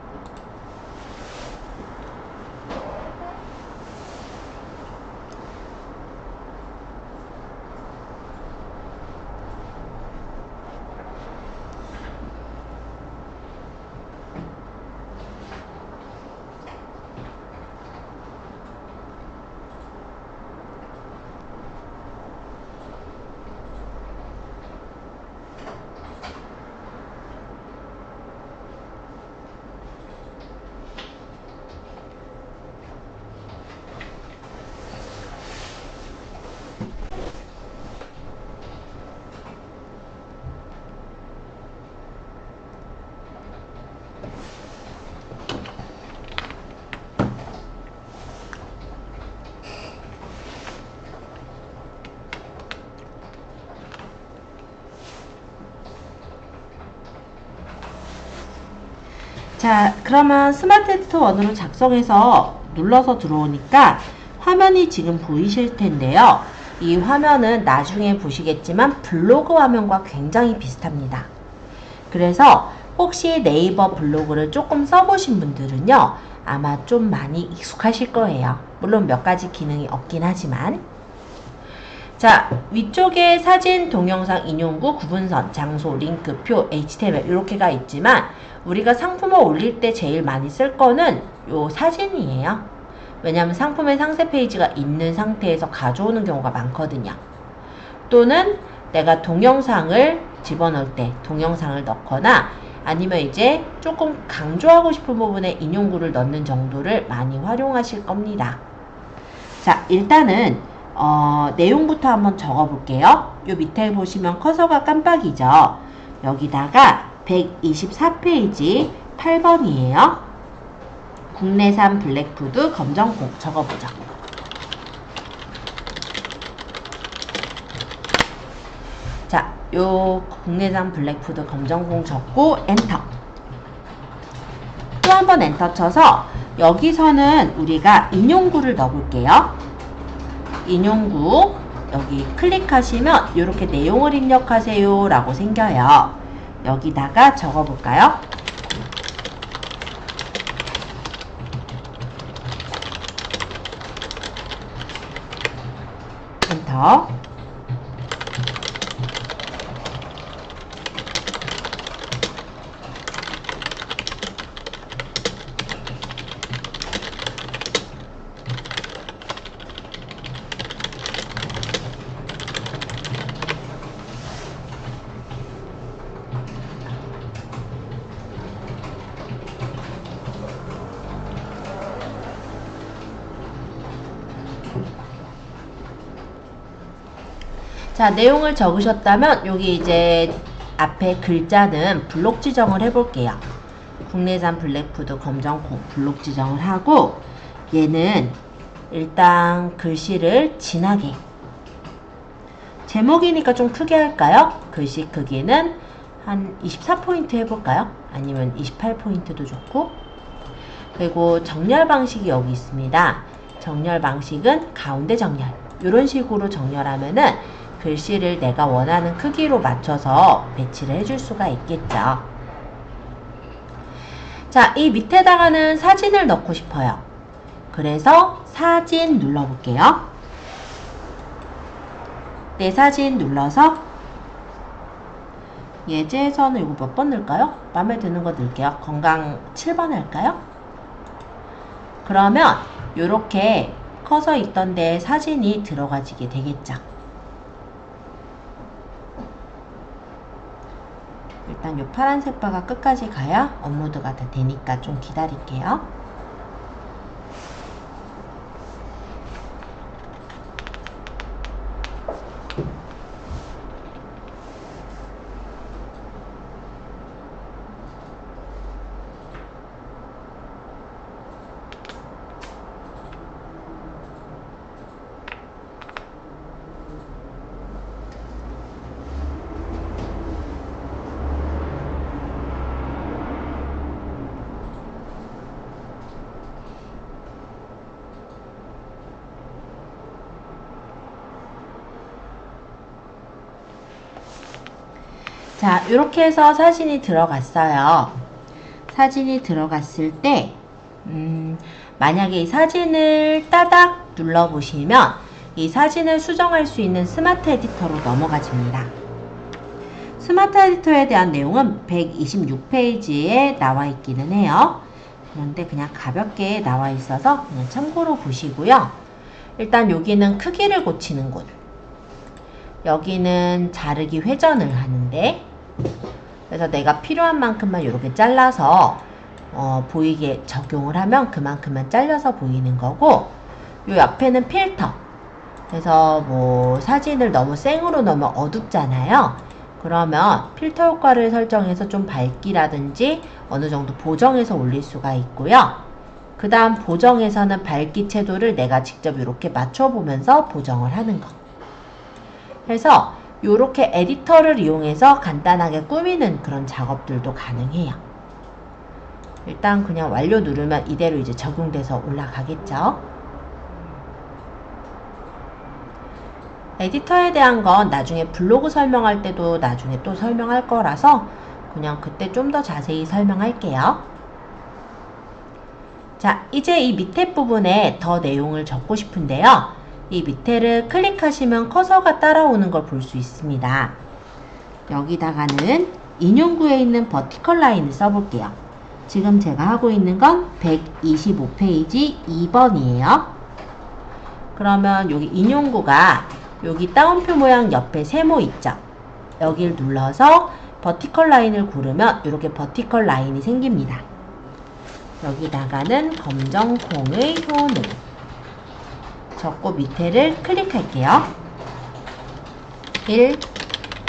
자, 그러면 스마트 에디터 1으로 작성해서 눌러서 들어오니까 화면이 지금 보이실 텐데요. 이 화면은 나중에 보시겠지만 블로그 화면과 굉장히 비슷합니다. 그래서 혹시 네이버 블로그를 조금 써보신 분들은요, 아마 좀 많이 익숙하실 거예요. 물론 몇 가지 기능이 없긴 하지만. 자, 위쪽에 사진, 동영상, 인용구, 구분선, 장소, 링크, 표, HTML 이렇게가 있지만 우리가 상품을 올릴 때 제일 많이 쓸 거는 요 사진이에요. 왜냐하면 상품의 상세 페이지가 있는 상태에서 가져오는 경우가 많거든요. 또는 내가 동영상을 집어넣을 때 동영상을 넣거나 아니면 이제 조금 강조하고 싶은 부분에 인용구를 넣는 정도를 많이 활용하실 겁니다. 자, 일단은 내용부터 한번 적어볼게요. 요 밑에 보시면 커서가 깜빡이죠. 여기다가 124페이지 8번이에요. 국내산 블랙푸드 검정콩 적어보죠. 자, 요 국내산 블랙푸드 검정콩 적고 엔터. 또 한 번 엔터 쳐서 여기서는 우리가 인용구를 넣어볼게요. 인용구 여기 클릭하시면 이렇게 내용을 입력하세요 라고 생겨요. 여기다가 적어볼까요? 엔터. 자, 내용을 적으셨다면 여기 이제 앞에 글자는 블록 지정을 해볼게요. 국내산 블랙푸드 검정콩 블록 지정을 하고 얘는 일단 글씨를 진하게, 제목이니까 좀 크게 할까요? 글씨 크기는 한 24포인트 해볼까요? 아니면 28포인트도 좋고. 그리고 정렬 방식이 여기 있습니다. 정렬 방식은 가운데 정렬, 이런 식으로 정렬하면은 글씨를 내가 원하는 크기로 맞춰서 배치를 해줄 수가 있겠죠. 자, 이 밑에다가는 사진을 넣고 싶어요. 그래서 사진 눌러볼게요. 내 사진 눌러서 예제에서는 이거 몇 번 넣을까요? 마음에 드는 거 넣을게요. 건강 7번 할까요? 그러면 요렇게 커서 있던 데에 사진이 들어가지게 되겠죠. 일단 요 파란색 바가 끝까지 가야 업로드가 다 되니까 좀 기다릴게요. 자, 이렇게 해서 사진이 들어갔어요. 사진이 들어갔을 때 만약에 이 사진을 따닥 눌러보시면 이 사진을 수정할 수 있는 스마트 에디터로 넘어가집니다. 스마트 에디터에 대한 내용은 126페이지에 나와 있기는 해요. 그런데 그냥 가볍게 나와 있어서 그냥 참고로 보시고요. 일단 여기는 크기를 고치는 곳, 여기는 자르기 회전을 하는데, 그래서 내가 필요한 만큼만 이렇게 잘라서 보이게 적용을 하면 그만큼만 잘려서 보이는 거고, 요 옆에는 필터. 그래서 뭐 사진을 너무 생으로 넣으면 어둡잖아요. 그러면 필터 효과를 설정해서 좀 밝기라든지 어느 정도 보정해서 올릴 수가 있고요. 그 다음 보정에서는 밝기 채도를 내가 직접 이렇게 맞춰보면서 보정을 하는 거. 그래서 이렇게 에디터를 이용해서 간단하게 꾸미는 그런 작업들도 가능해요. 일단 그냥 완료 누르면 이대로 이제 적용돼서 올라가겠죠. 에디터에 대한 건 나중에 블로그 설명할 때도 나중에 또 설명할 거라서 그냥 그때 좀 더 자세히 설명할게요. 자, 이제 이 밑에 부분에 더 내용을 적고 싶은데요. 이 밑에를 클릭하시면 커서가 따라오는 걸 볼 수 있습니다. 여기다가는 인용구에 있는 버티컬 라인을 써볼게요. 지금 제가 하고 있는 건 125페이지 2번이에요. 그러면 여기 인용구가 여기 따옴표 모양 옆에 세모 있죠? 여기를 눌러서 버티컬 라인을 고르면 이렇게 버티컬 라인이 생깁니다. 여기다가는 검정콩의 효능 적고 밑에를 클릭할게요. 1.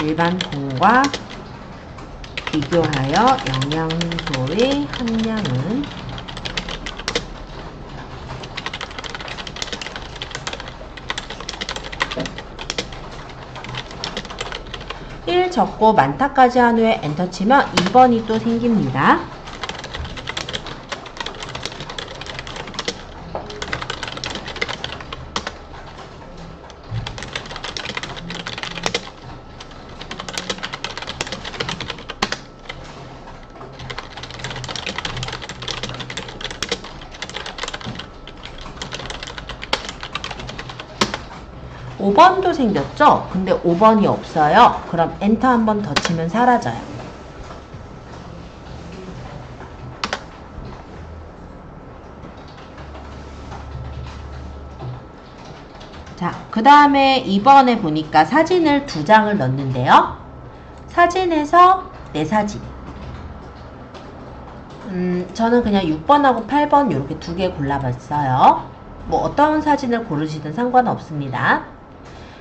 일반 콩과 비교하여 영양소의 함량은 1 적고 많다까지 한 후에 엔터 치면 2번이 또 생깁니다. 오 번도 생겼죠? 근데 5번이 없어요. 그럼 엔터 한 번 더 치면 사라져요. 자, 그 다음에 2번에 보니까 사진을 2장을 넣는데요. 사진에서 내 사진. 저는 그냥 6번하고 8번 이렇게 2개 골라봤어요. 뭐 어떤 사진을 고르시든 상관은 없습니다.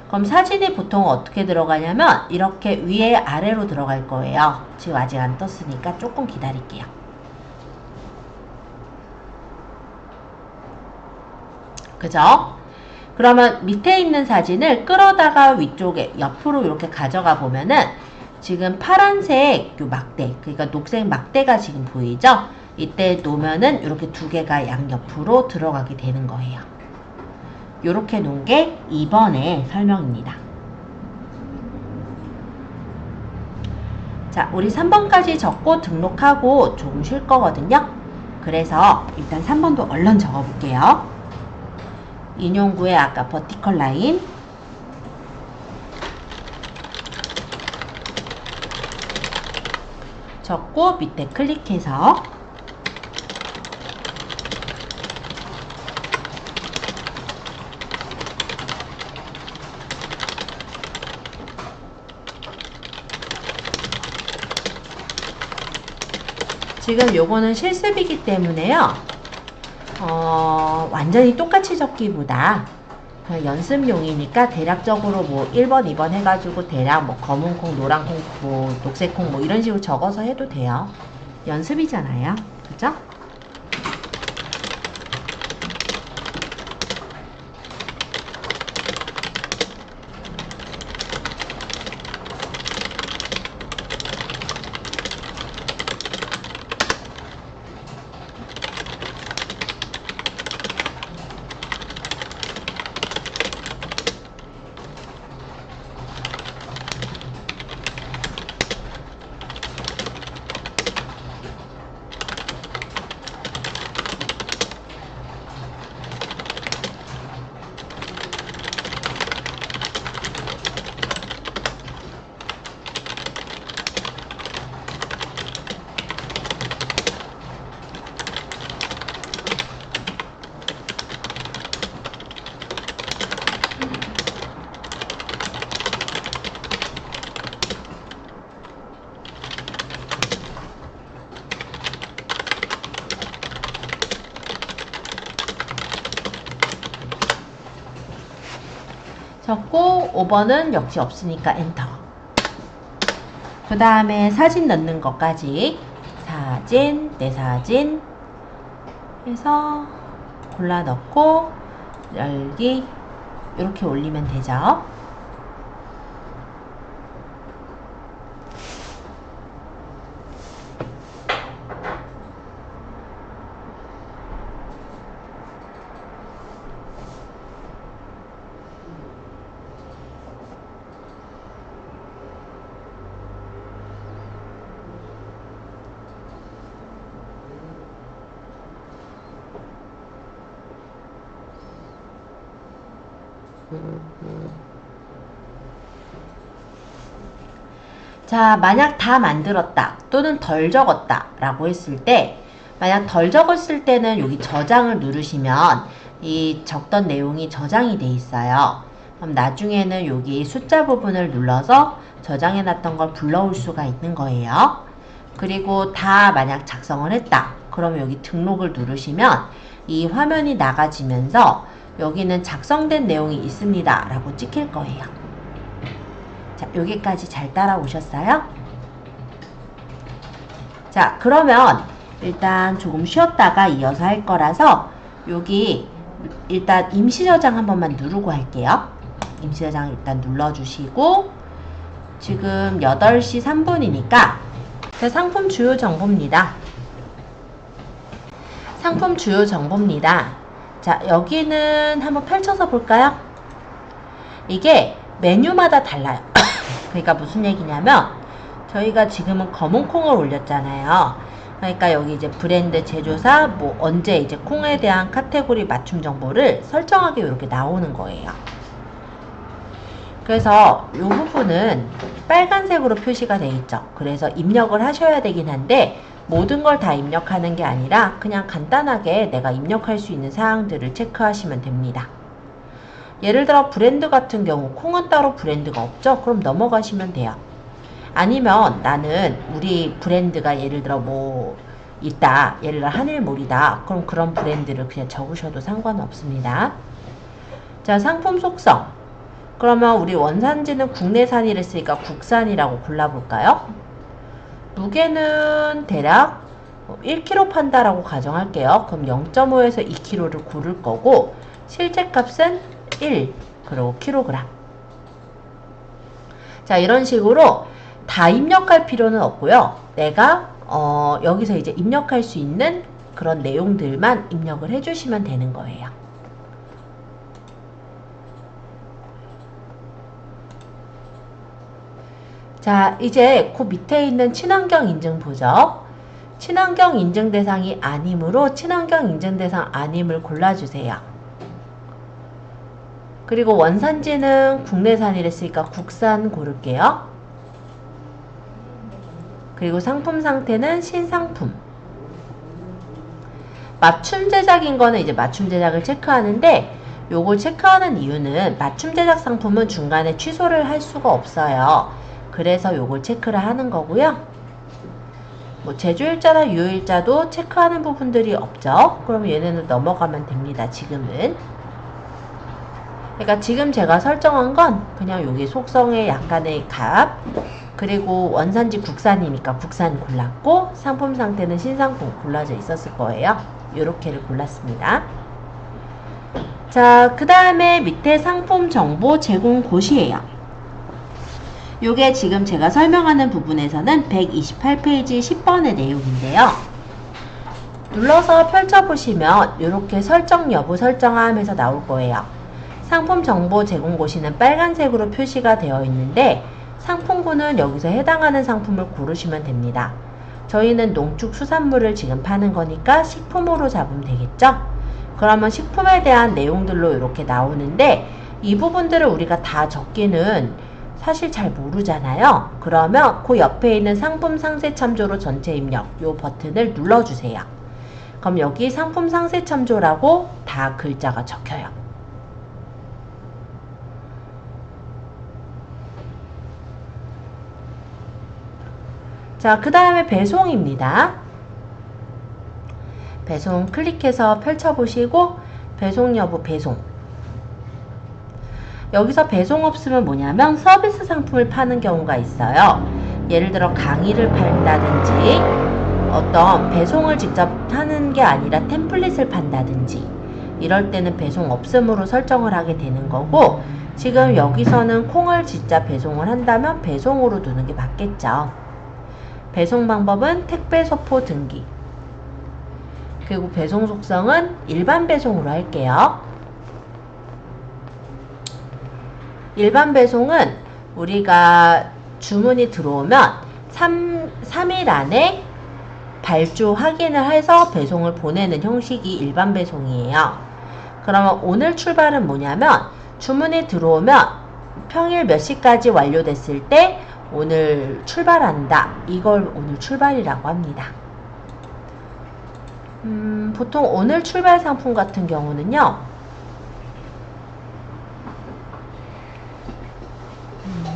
그럼 사진이 보통 어떻게 들어가냐면 이렇게 위에 아래로 들어갈 거예요. 지금 아직 안 떴으니까 조금 기다릴게요. 그죠? 그러면 밑에 있는 사진을 끌어다가 위쪽에 옆으로 이렇게 가져가 보면은 지금 파란색 요 막대, 그러니까 녹색 막대가 지금 보이죠? 이때 놓으면은 이렇게 2개가 양옆으로 들어가게 되는 거예요. 요렇게 놓은 게 2번의 설명입니다. 자, 우리 3번까지 적고 등록하고 조금 쉴 거거든요. 그래서 일단 3번도 얼른 적어볼게요. 인용구에 아까 버티컬 라인, 적고 밑에 클릭해서 지금 요거는 실습이기 때문에요. 완전히 똑같이 적기보다 연습용이니까 대략적으로 뭐 1번, 2번 해가지고 대략 뭐 검은 콩, 노란 콩, 뭐 녹색 콩 뭐 이런 식으로 적어서 해도 돼요. 연습이잖아요. 그죠? 적고 5번은 역시 없으니까 엔터. 그 다음에 사진 넣는 것까지 사진, 내 사진 해서 골라 넣고 열기 이렇게 올리면 되죠. 자, 만약 다 만들었다 또는 덜 적었다 라고 했을 때, 만약 덜 적었을 때는 여기 저장을 누르시면 이 적던 내용이 저장이 돼 있어요. 그럼 나중에는 여기 숫자 부분을 눌러서 저장해 놨던 걸 불러올 수가 있는 거예요. 그리고 다 만약 작성을 했다 그러면 여기 등록을 누르시면 이 화면이 나가지면서 여기는 작성된 내용이 있습니다 라고 찍힐 거예요. 자, 여기까지 잘 따라오셨어요? 자, 그러면 일단 조금 쉬었다가 이어서 할 거라서 여기 일단 임시 저장 한 번만 누르고 할게요. 임시 저장 일단 눌러주시고, 지금 8시 3분이니까 상품 주요 정보입니다. 상품 주요 정보입니다. 자, 여기는 한번 펼쳐서 볼까요? 이게 메뉴마다 달라요. 그러니까 무슨 얘기냐면, 저희가 지금은 검은 콩을 올렸잖아요. 그러니까 여기 이제 브랜드, 제조사, 뭐 언제 이제 콩에 대한 카테고리 맞춤 정보를 설정하게 이렇게 나오는 거예요. 그래서 이 부분은 빨간색으로 표시가 돼 있죠. 그래서 입력을 하셔야 되긴 한데, 모든 걸 다 입력하는 게 아니라 그냥 간단하게 내가 입력할 수 있는 사항들을 체크하시면 됩니다. 예를 들어 브랜드 같은 경우 콩은 따로 브랜드가 없죠? 그럼 넘어가시면 돼요. 아니면 나는 우리 브랜드가 예를 들어 뭐 있다, 예를 들어 하늘몰이다, 그럼 그런 브랜드를 그냥 적으셔도 상관없습니다. 자, 상품 속성. 그러면 우리 원산지는 국내산이라 했으니까 국산이라고 골라볼까요? 무게는 대략 1kg 판다라고 가정할게요. 그럼 0.5에서 2kg를 고를 거고, 실제 값은 1, 그리고 킬로그램. 자, 이런 식으로 다 입력할 필요는 없고요. 내가 여기서 이제 입력할 수 있는 그런 내용들만 입력을 해주시면 되는 거예요. 자, 이제 그 밑에 있는 친환경 인증 보죠. 친환경 인증 대상이 아니므로 친환경 인증 대상 아님을 골라주세요. 그리고 원산지는 국내산이랬으니까 국산 고를게요. 그리고 상품 상태는 신상품. 맞춤 제작인 거는 이제 맞춤 제작을 체크하는데, 요걸 체크하는 이유는 맞춤 제작 상품은 중간에 취소를 할 수가 없어요. 그래서 요걸 체크를 하는 거고요. 뭐 제조일자나 유효일자도 체크하는 부분들이 없죠. 그럼 얘네는 넘어가면 됩니다. 지금은. 그러니까 지금 제가 설정한 건 그냥 여기 속성의 약간의 값, 그리고 원산지 국산이니까 국산 골랐고, 상품 상태는 신상품 골라져 있었을 거예요. 요렇게를 골랐습니다. 자, 그 다음에 밑에 상품 정보 제공 곳이에요. 요게 지금 제가 설명하는 부분에서는 128페이지 10번의 내용인데요. 눌러서 펼쳐보시면 이렇게 설정 여부 설정함에서 나올 거예요. 상품 정보 제공 곳이는 빨간색으로 표시가 되어 있는데, 상품군은 여기서 해당하는 상품을 고르시면 됩니다. 저희는 농축수산물을 지금 파는 거니까 식품으로 잡으면 되겠죠? 그러면 식품에 대한 내용들로 이렇게 나오는데, 이 부분들을 우리가 다 적기는 사실 잘 모르잖아요. 그러면 그 옆에 있는 상품 상세 참조로 전체 입력 요 버튼을 눌러주세요. 그럼 여기 상품 상세 참조라고 다 글자가 적혀요. 자, 그 다음에 배송입니다. 배송 클릭해서 펼쳐보시고, 배송 여부 배송. 여기서 배송 없으면 뭐냐면 서비스 상품을 파는 경우가 있어요. 예를 들어 강의를 판다든지, 어떤 배송을 직접 하는 게 아니라 템플릿을 판다든지, 이럴 때는 배송 없음으로 설정을 하게 되는 거고, 지금 여기서는 콩을 진짜 배송을 한다면 배송으로 두는 게 맞겠죠. 배송 방법은 택배 소포 등기. 그리고 배송 속성은 일반 배송으로 할게요. 일반 배송은 우리가 주문이 들어오면 3일 안에 발주 확인을 해서 배송을 보내는 형식이 일반 배송이에요. 그러면 오늘 출발은 뭐냐면, 주문이 들어오면 평일 몇 시까지 완료됐을 때 오늘 출발한다. 이걸 오늘 출발이라고 합니다. 보통 오늘 출발 상품 같은 경우는요,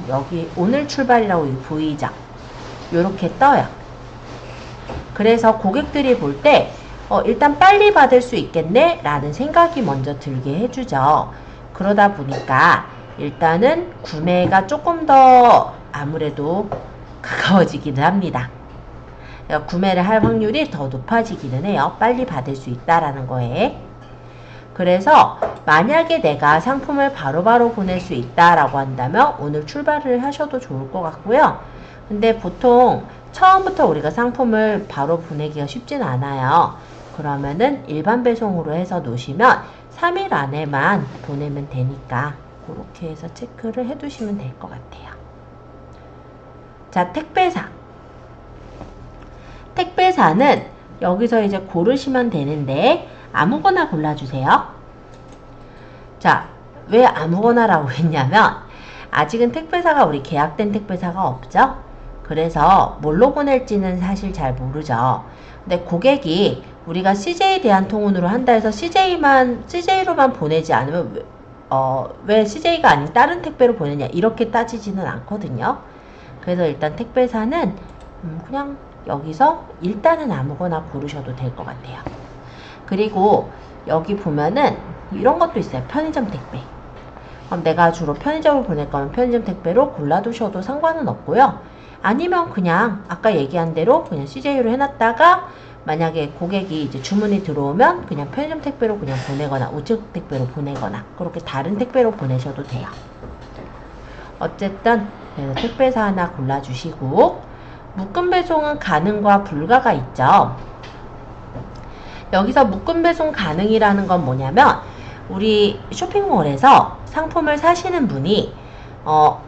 여기 오늘 출발이라고 보이죠? 요렇게 떠요. 그래서 고객들이 볼 때 일단 빨리 받을 수 있겠네 라는 생각이 먼저 들게 해주죠. 그러다 보니까 일단은 구매가 조금 더 아무래도 가까워지기는 합니다. 그러니까 구매를 할 확률이 더 높아지기는 해요. 빨리 받을 수 있다라는 거에. 그래서 만약에 내가 상품을 바로바로 보낼 수 있다라고 한다면 오늘 출발을 하셔도 좋을 것 같고요. 근데 보통 처음부터 우리가 상품을 바로 보내기가 쉽진 않아요. 그러면은 일반 배송으로 해서 놓으시면 3일 안에만 보내면 되니까 그렇게 해서 체크를 해두시면 될 것 같아요. 자, 택배사. 택배사는 여기서 이제 고르시면 되는데 아무거나 골라주세요. 자, 왜 아무거나라고 했냐면 아직은 택배사가 우리 계약된 택배사가 없죠? 그래서 뭘로 보낼지는 사실 잘 모르죠. 근데 고객이 우리가 CJ 대한통운으로 한다 해서 CJ로만 보내지 않으면 왜 CJ가 아닌 다른 택배로 보내냐 이렇게 따지지는 않거든요. 그래서 일단 택배사는 그냥 여기서 일단은 아무거나 고르셔도 될 것 같아요. 그리고 여기 보면은 이런 것도 있어요. 편의점 택배. 그럼 내가 주로 편의점을 보낼 거면 편의점 택배로 골라두셔도 상관은 없고요. 아니면 그냥 아까 얘기한 대로 그냥 CJ로 해놨다가 만약에 고객이 이제 주문이 들어오면 그냥 편의점 택배로 그냥 보내거나 우측 택배로 보내거나 그렇게 다른 택배로 보내셔도 돼요. 어쨌든 택배사 하나 골라주시고, 묶음 배송은 가능과 불가가 있죠. 여기서 묶음 배송 가능이라는 건 뭐냐면 우리 쇼핑몰에서 상품을 사시는 분이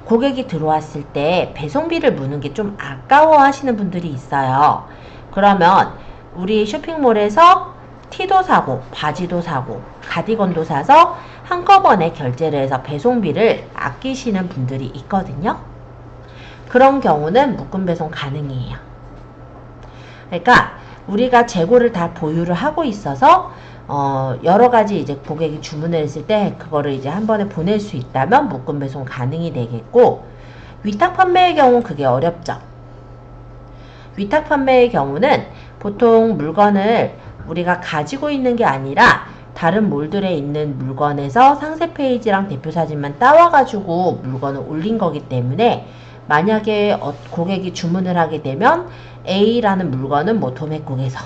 고객이 들어왔을 때 배송비를 무는 게 좀 아까워 하시는 분들이 있어요. 그러면 우리 쇼핑몰에서 티도 사고 바지도 사고 가디건도 사서 한꺼번에 결제를 해서 배송비를 아끼시는 분들이 있거든요. 그런 경우는 묶음 배송 가능이에요. 그러니까 우리가 재고를 다 보유를 하고 있어서 여러 가지 이제 고객이 주문을 했을 때 그거를 이제 한 번에 보낼 수 있다면 묶음 배송 가능이 되겠고, 위탁 판매의 경우는 그게 어렵죠. 위탁 판매의 경우는 보통 물건을 우리가 가지고 있는 게 아니라 다른 몰들에 있는 물건에서 상세 페이지랑 대표 사진만 따와가지고 물건을 올린 거기 때문에, 만약에 고객이 주문을 하게 되면 A라는 물건은 뭐 도매국에서,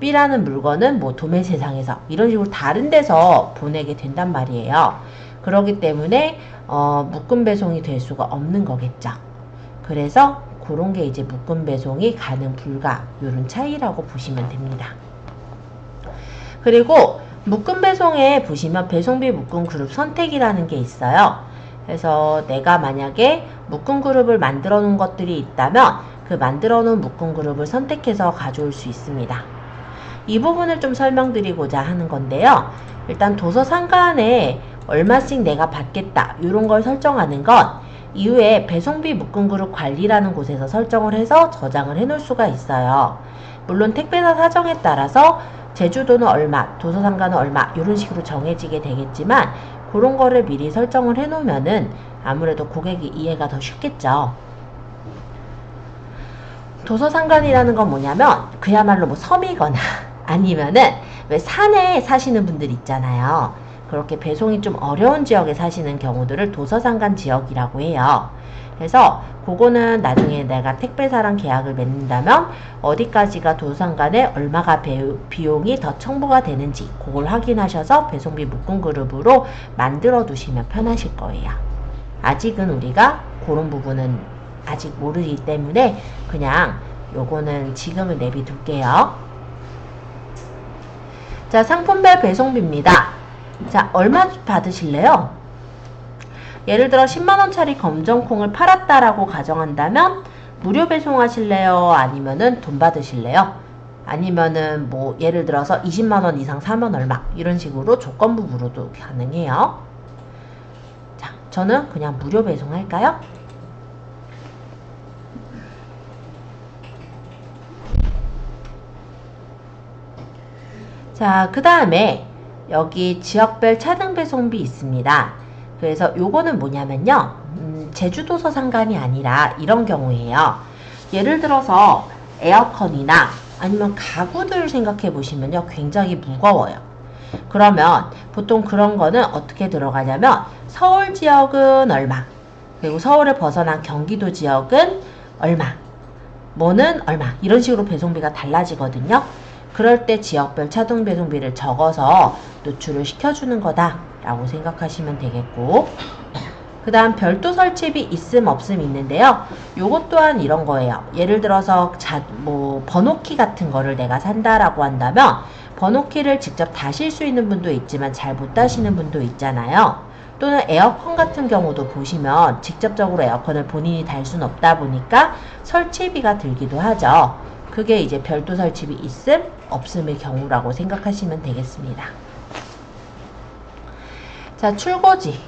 B라는 물건은 뭐 도매세상에서 이런 식으로 다른 데서 보내게 된단 말이에요. 그렇기 때문에 묶음 배송이 될 수가 없는 거겠죠. 그래서 그런 게 이제 묶음 배송이 가능 불가, 이런 차이라고 보시면 됩니다. 그리고 묶음 배송에 보시면 배송비 묶음 그룹 선택이라는 게 있어요. 그래서 내가 만약에 묶음 그룹을 만들어 놓은 것들이 있다면 그 만들어 놓은 묶음 그룹을 선택해서 가져올 수 있습니다. 이 부분을 좀 설명드리고자 하는 건데요. 일단 도서 상간에 얼마씩 내가 받겠다 이런 걸 설정하는 건 이후에 배송비 묶음 그룹 관리라는 곳에서 설정을 해서 저장을 해 놓을 수가 있어요. 물론 택배사 사정에 따라서 제주도는 얼마, 도서 상가는 얼마 이런 식으로 정해지게 되겠지만, 그런 거를 미리 설정을 해 놓으면은 아무래도 고객이 이해가 더 쉽겠죠. 도서 상간이라는 건 뭐냐면 그야말로 뭐 섬이거나 아니면은 왜 산에 사시는 분들 있잖아요. 그렇게 배송이 좀 어려운 지역에 사시는 경우들을 도서상간 지역이라고 해요. 그래서 그거는 나중에 내가 택배사랑 계약을 맺는다면 어디까지가 도서상간에 얼마가 비용이 더 청구가 되는지 그걸 확인하셔서 배송비 묶음 그룹으로 만들어 두시면 편하실 거예요. 아직은 우리가 그런 부분은 아직 모르기 때문에 그냥 요거는 지금은 내비둘게요. 자, 상품별 배송비입니다. 자, 얼마 받으실래요? 예를 들어 10만원짜리 검정콩을 팔았다라고 가정한다면 무료 배송하실래요? 아니면은 돈 받으실래요? 아니면은 뭐 예를 들어서 20만원 이상 사면 얼마 이런 식으로 조건부로도 가능해요. 자, 저는 그냥 무료 배송할까요? 자, 그 다음에 여기 지역별 차등 배송비 있습니다. 그래서 요거는 뭐냐면요, 제주도서 상간이 아니라 이런 경우에요. 예를 들어서 에어컨이나 아니면 가구들 생각해 보시면요, 굉장히 무거워요. 그러면 보통 그런 거는 어떻게 들어가냐면 서울 지역은 얼마, 그리고 서울을 벗어난 경기도 지역은 얼마, 뭐는 얼마, 이런 식으로 배송비가 달라지거든요. 그럴 때 지역별 차등 배송비를 적어서 노출을 시켜주는 거다라고 생각하시면 되겠고, 그 다음 별도 설치비 있음 없음 있는데요. 요것 또한 이런 거예요. 예를 들어서 뭐 번호키 같은 거를 내가 산다라고 한다면 번호키를 직접 다실 수 있는 분도 있지만 잘 못 다시는 분도 있잖아요. 또는 에어컨 같은 경우도 보시면 직접적으로 에어컨을 본인이 달 수는 없다 보니까 설치비가 들기도 하죠. 그게 이제 별도 설치비 있음 없음의 경우라고 생각하시면 되겠습니다. 자, 출고지.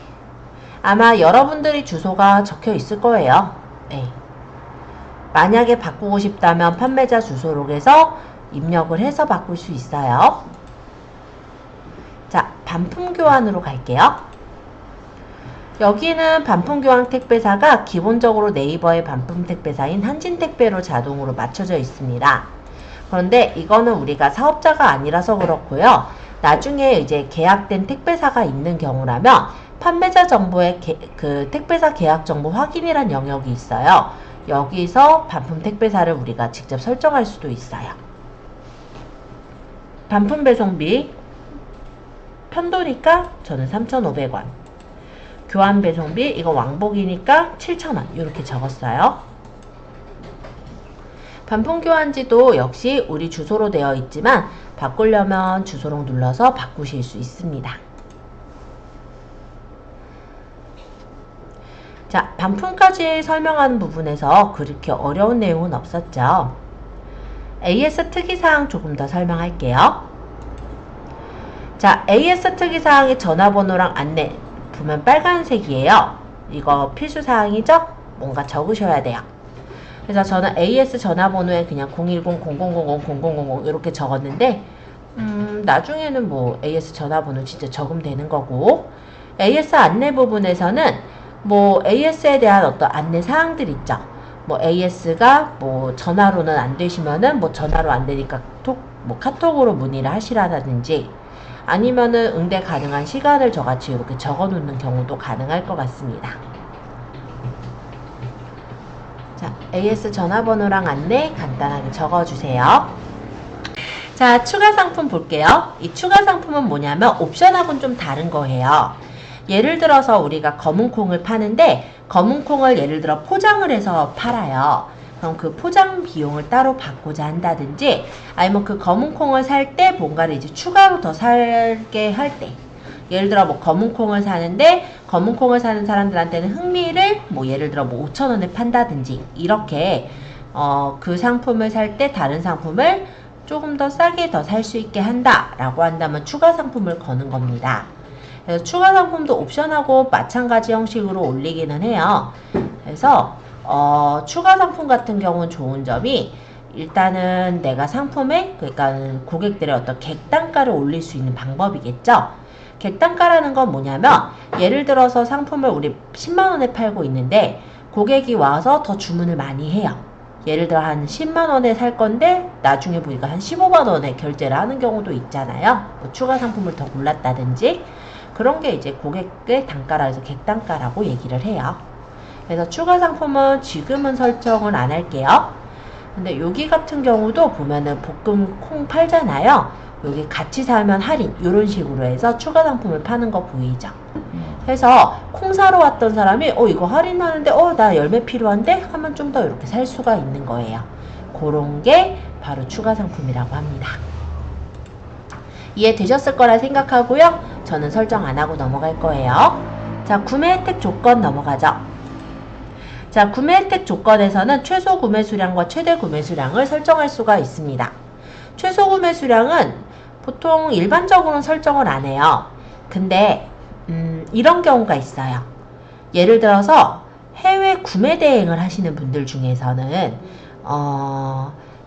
아마 여러분들이 주소가 적혀 있을 거예요. 네. 만약에 바꾸고 싶다면 판매자 주소록에서 입력을 해서 바꿀 수 있어요. 자, 반품 교환으로 갈게요. 여기는 반품 교환 택배사가 기본적으로 네이버의 반품 택배사인 한진택배로 자동으로 맞춰져 있습니다. 그런데 이거는 우리가 사업자가 아니라서 그렇고요. 나중에 이제 계약된 택배사가 있는 경우라면 판매자 정보의 그 택배사 계약 정보 확인이란 영역이 있어요. 여기서 반품 택배사를 우리가 직접 설정할 수도 있어요. 반품 배송비 편도니까 저는 3,500원, 교환 배송비 이거 왕복이니까 7,000원 이렇게 적었어요. 반품 교환지도 역시 우리 주소로 되어 있지만 바꾸려면 주소록 눌러서 바꾸실 수 있습니다. 자, 반품까지 설명하는 부분에서 그렇게 어려운 내용은 없었죠. AS 특이사항 조금 더 설명할게요. 자, AS 특이사항의 전화번호랑 안내 보면 빨간색이에요. 이거 필수사항이죠? 뭔가 적으셔야 돼요. 그래서 저는 AS 전화번호에 그냥 010-0000-0000 이렇게 적었는데 나중에는 뭐 AS 전화번호 진짜 적으면 되는 거고, AS 안내 부분에서는 뭐 AS에 대한 어떤 안내 사항들 있죠. 뭐 AS가 뭐 전화로는 안 되시면은 뭐 전화로 안 되니까 뭐 카톡으로 문의를 하시라든지, 아니면은 응대 가능한 시간을 저같이 이렇게 적어 놓는 경우도 가능할 것 같습니다. 자, AS 전화번호랑 안내 간단하게 적어주세요. 자, 추가 상품 볼게요. 이 추가 상품은 뭐냐면 옵션하고는 좀 다른 거예요. 예를 들어서 우리가 검은콩을 파는데 검은콩을 예를 들어 포장을 해서 팔아요. 그럼 그 포장 비용을 따로 받고자 한다든지, 아니면 그 검은콩을 살 때 뭔가를 이제 추가로 더 살게 할 때, 예를 들어 뭐 검은콩을 사는데 검은콩을 사는 사람들한테는 흥미를 뭐 예를 들어 뭐 5,000원에 판다든지, 이렇게 그 상품을 살 때 다른 상품을 조금 더 싸게 더 살 수 있게 한다 라고 한다면 추가 상품을 거는 겁니다. 그래서 추가 상품도 옵션하고 마찬가지 형식으로 올리기는 해요. 그래서 추가 상품 같은 경우는 좋은 점이, 일단은 내가 상품에, 그러니까 고객들의 어떤 객단가를 올릴 수 있는 방법이겠죠. 객단가라는 건 뭐냐면, 예를 들어서 상품을 우리 10만원에 팔고 있는데 고객이 와서 더 주문을 많이 해요. 예를 들어 한 10만원에 살 건데 나중에 보니까 한 15만원에 결제를 하는 경우도 있잖아요. 뭐 추가 상품을 더 골랐다든지, 그런 게 이제 고객의 단가라 해서 객단가라고 얘기를 해요. 그래서 추가 상품은 지금은 설정을 안 할게요. 근데 여기 같은 경우도 보면은 볶음 콩 팔잖아요. 여기 같이 사면 할인, 이런 식으로 해서 추가 상품을 파는 거 보이죠. 해서 콩 사러 왔던 사람이 이거 할인하는데 나 열매 필요한데 하면 좀 더 이렇게 살 수가 있는 거예요. 그런 게 바로 추가 상품이라고 합니다. 이해되셨을 거라 생각하고요. 저는 설정 안 하고 넘어갈 거예요. 자, 구매 혜택 조건 넘어가죠. 자, 구매 혜택 조건에서는 최소 구매 수량과 최대 구매 수량을 설정할 수가 있습니다. 최소 구매 수량은 보통 일반적으로는 설정을 안 해요. 근데 이런 경우가 있어요. 예를 들어서 해외 구매 대행을 하시는 분들 중에서는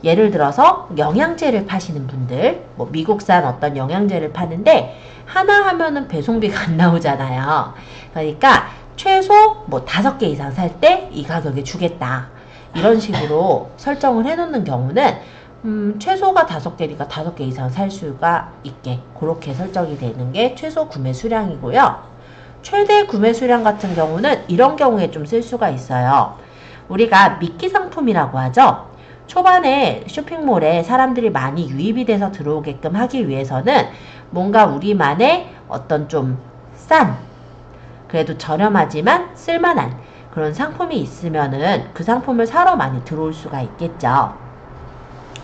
예를 들어서 영양제를 파시는 분들, 뭐 미국산 어떤 영양제를 파는데 하나 하면은 배송비가 안 나오잖아요. 그러니까 최소 뭐 5개 이상 살 때 이 가격에 주겠다, 이런 식으로 설정을 해 놓는 경우는 최소가 5개니까 5개 이상 살 수가 있게 그렇게 설정이 되는 게 최소 구매 수량이고요. 최대 구매 수량 같은 경우는 이런 경우에 좀 쓸 수가 있어요. 우리가 미끼 상품이라고 하죠. 초반에 쇼핑몰에 사람들이 많이 유입이 돼서 들어오게끔 하기 위해서는 뭔가 우리만의 어떤 좀 싼, 그래도 저렴하지만 쓸만한 그런 상품이 있으면은 그 상품을 사러 많이 들어올 수가 있겠죠.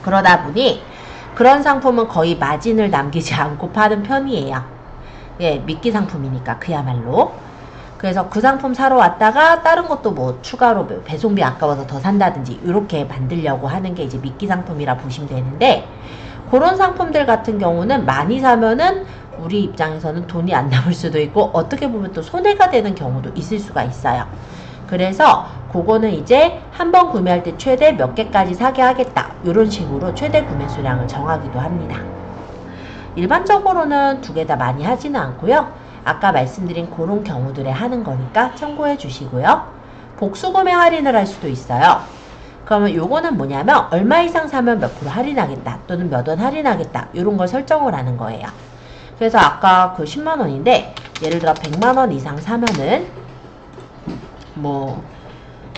그러다 보니 그런 상품은 거의 마진을 남기지 않고 파는 편이에요. 예, 미끼 상품이니까 그야말로. 그래서 그 상품 사러 왔다가 다른 것도 뭐 추가로 배송비 아까워서 더 산다든지 이렇게 만들려고 하는 게 이제 미끼 상품이라 보시면 되는데, 그런 상품들 같은 경우는 많이 사면은 우리 입장에서는 돈이 안 남을 수도 있고 어떻게 보면 또 손해가 되는 경우도 있을 수가 있어요. 그래서 그거는 이제 한번 구매할 때 최대 몇 개까지 사게 하겠다, 이런 식으로 최대 구매 수량을 정하기도 합니다. 일반적으로는 2개 다 많이 하지는 않고요. 아까 말씀드린 그런 경우들에 하는 거니까 참고해 주시고요. 복수구매 할인을 할 수도 있어요. 그러면 요거는 뭐냐면 얼마 이상 사면 몇 프로 할인하겠다, 또는 몇 원 할인하겠다, 이런 걸 설정을 하는 거예요. 그래서 아까 그 10만원인데 예를 들어 100만원 이상 사면은 뭐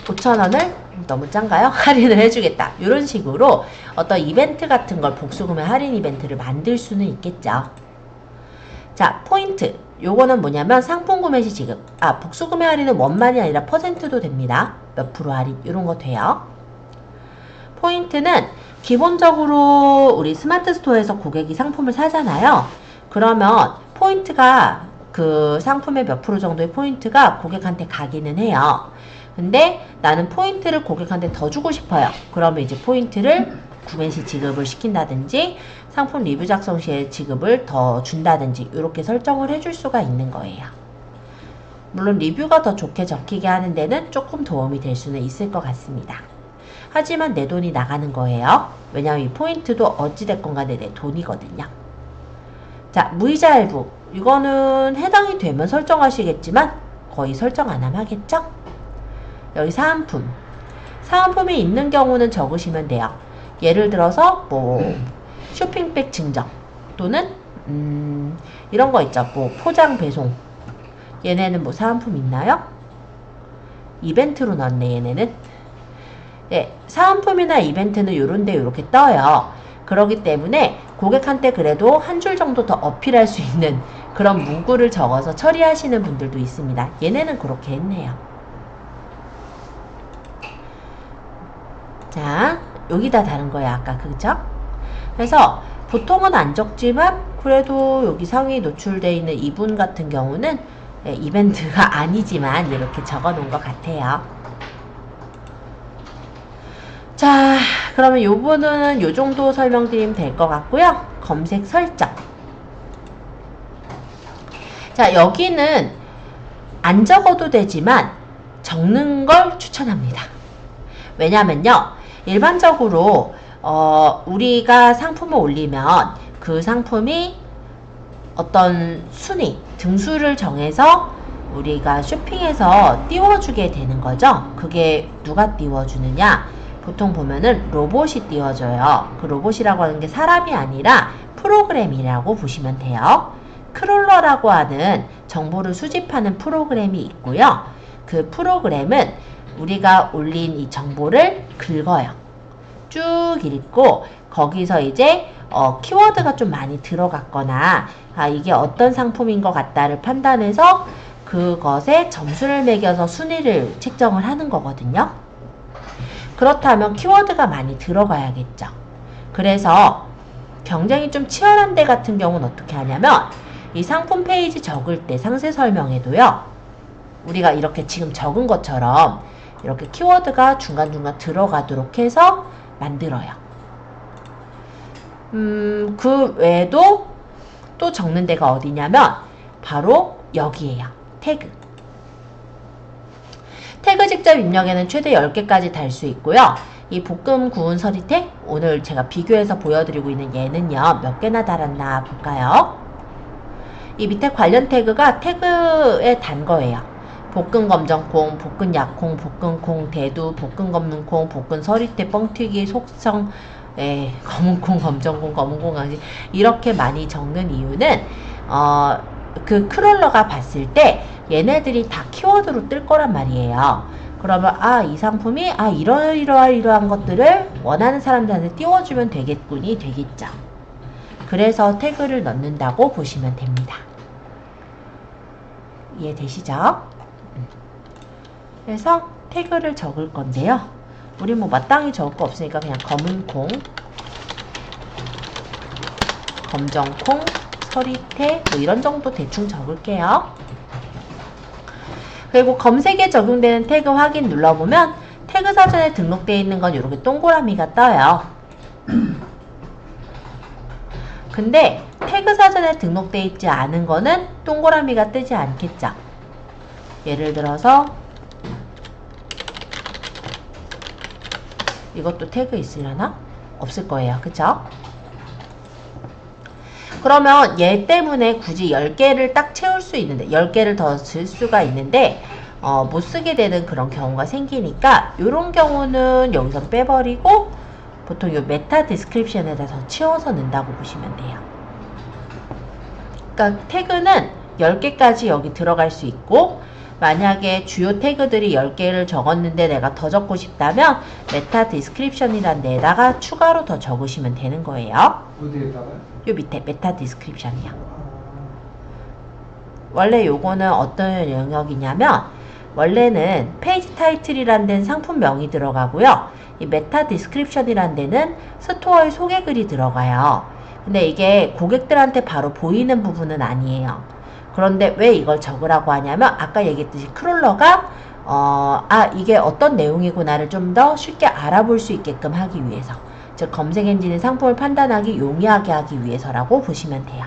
5,000원을 너무 짠가요? 할인을 해주겠다, 이런 식으로 어떤 이벤트 같은 걸, 복수구매 할인 이벤트를 만들 수는 있겠죠. 자, 포인트. 요거는 뭐냐면 상품 구매 시 지급. 복수구매 할인은 원만이 아니라 퍼센트도 됩니다. 몇 프로 할인, 이런 거 돼요. 포인트는 기본적으로 우리 스마트 스토어에서 고객이 상품을 사잖아요. 그러면 포인트가 그 상품의 몇 프로 정도의 포인트가 고객한테 가기는 해요. 근데 나는 포인트를 고객한테 더 주고 싶어요. 그러면 이제 포인트를 구매 시 지급을 시킨다든지 상품 리뷰 작성 시에 지급을 더 준다든지 이렇게 설정을 해줄 수가 있는 거예요. 물론 리뷰가 더 좋게 적히게 하는 데는 조금 도움이 될 수는 있을 것 같습니다. 하지만 내 돈이 나가는 거예요. 왜냐하면 이 포인트도 어찌됐건 간에 내 돈이거든요. 자, 무이자 할부. 이거는 해당이 되면 설정하시겠지만 거의 설정 안 하면 하겠죠? 여기 사은품. 사은품이 있는 경우는 적으시면 돼요. 예를 들어서 뭐 쇼핑백 증정 또는 이런 거 있죠. 뭐 포장 배송. 얘네는 뭐 사은품 있나요? 이벤트로 넣었네 얘네는. 네, 사은품이나 이벤트는 요런데 요렇게 떠요. 그러기 때문에 고객한테 그래도 한 줄 정도 더 어필할 수 있는 그런 문구를 적어서 처리하시는 분들도 있습니다. 얘네는 그렇게 했네요. 자, 여기다 다른 거예요. 아까 그죠? 그래서 보통은 안 적지만 그래도 여기 상위 노출되어 있는 이분 같은 경우는 네, 이벤트가 아니지만 이렇게 적어 놓은 것 같아요. 자, 그러면 이 부분은 이 정도 설명드리면 될 것 같고요. 검색 설정. 자, 여기는 안 적어도 되지만 적는 걸 추천합니다. 왜냐면요, 일반적으로 우리가 상품을 올리면 그 상품이 어떤 순위, 등수를 정해서 우리가 쇼핑에서 띄워주게 되는 거죠. 그게 누가 띄워주느냐? 보통 보면은 로봇이 띄워줘요. 그 로봇이라고 하는 게 사람이 아니라 프로그램이라고 보시면 돼요. 크롤러라고 하는 정보를 수집하는 프로그램이 있고요. 그 프로그램은 우리가 올린 이 정보를 긁어요. 쭉 읽고 거기서 이제 키워드가 좀 많이 들어갔거나 이게 어떤 상품인 것 같다를 판단해서 그것에 점수를 매겨서 순위를 책정을 하는 거거든요. 그렇다면 키워드가 많이 들어가야겠죠. 그래서 경쟁이 좀 치열한 데 같은 경우는 어떻게 하냐면 이 상품 페이지 적을 때 상세 설명에도요. 우리가 이렇게 지금 적은 것처럼 이렇게 키워드가 중간중간 들어가도록 해서 만들어요. 그 외에도 또 적는 데가 어디냐면 바로 여기에요. 태그. 태그 직접 입력에는 최대 10개까지 달 수 있고요. 이 볶음 구운 서리태 오늘 제가 비교해서 보여드리고 있는 얘는요. 몇 개나 달았나 볼까요? 이 밑에 관련 태그가 태그에 단 거예요. 볶은 검정콩, 볶은 약콩, 볶은 콩, 대두, 볶은 검은 콩, 볶은 서리태, 뻥튀기, 속성, 검은콩, 검정콩, 검은콩, 강지 이렇게 많이 적는 이유는 그 크롤러가 봤을 때 얘네들이 다 키워드로 뜰 거란 말이에요. 그러면 이 상품이 이러한 것들을 원하는 사람들한테 띄워주면 되겠군이 되겠죠. 그래서 태그를 넣는다고 보시면 됩니다. 이해되시죠? 그래서 태그를 적을 건데요. 우리 뭐 마땅히 적을 거 없으니까 그냥 검은 콩, 검정콩, 서리태 뭐 이런 정도 대충 적을게요. 그리고 검색에 적용되는 태그 확인 눌러보면 태그 사전에 등록되어 있는 건 이렇게 동그라미가 떠요. 근데 태그 사전에 등록되어 있지 않은 거는 동그라미가 뜨지 않겠죠. 예를 들어서 이것도 태그 있으려나? 없을 거예요. 그쵸? 그러면 얘 때문에 굳이 10개를 딱 채울 수 있는데 10개를 더 쓸 수가 있는데 못 쓰게 되는 그런 경우가 생기니까 이런 경우는 여기서 빼버리고 보통 이 메타 디스크립션에다 더 치워서 넣는다고 보시면 돼요. 그러니까 태그는 10개까지 여기 들어갈 수 있고 만약에 주요 태그들이 10개를 적었는데 내가 더 적고 싶다면 메타 디스크립션이란 데다가 추가로 더 적으시면 되는 거예요. 어디에다가요? 요 밑에 메타 디스크립션이요. 원래 요거는 어떤 영역이냐면 원래는 페이지 타이틀이란 데는 상품명이 들어가고요. 이 메타 디스크립션이란 데는 스토어의 소개글이 들어가요. 근데 이게 고객들한테 바로 보이는 부분은 아니에요. 그런데 왜 이걸 적으라고 하냐면 아까 얘기했듯이 크롤러가 이게 어떤 내용이구나를 좀 더 쉽게 알아볼 수 있게끔 하기 위해서, 즉 검색 엔진의 상품을 판단하기 용이하게 하기 위해서라고 보시면 돼요.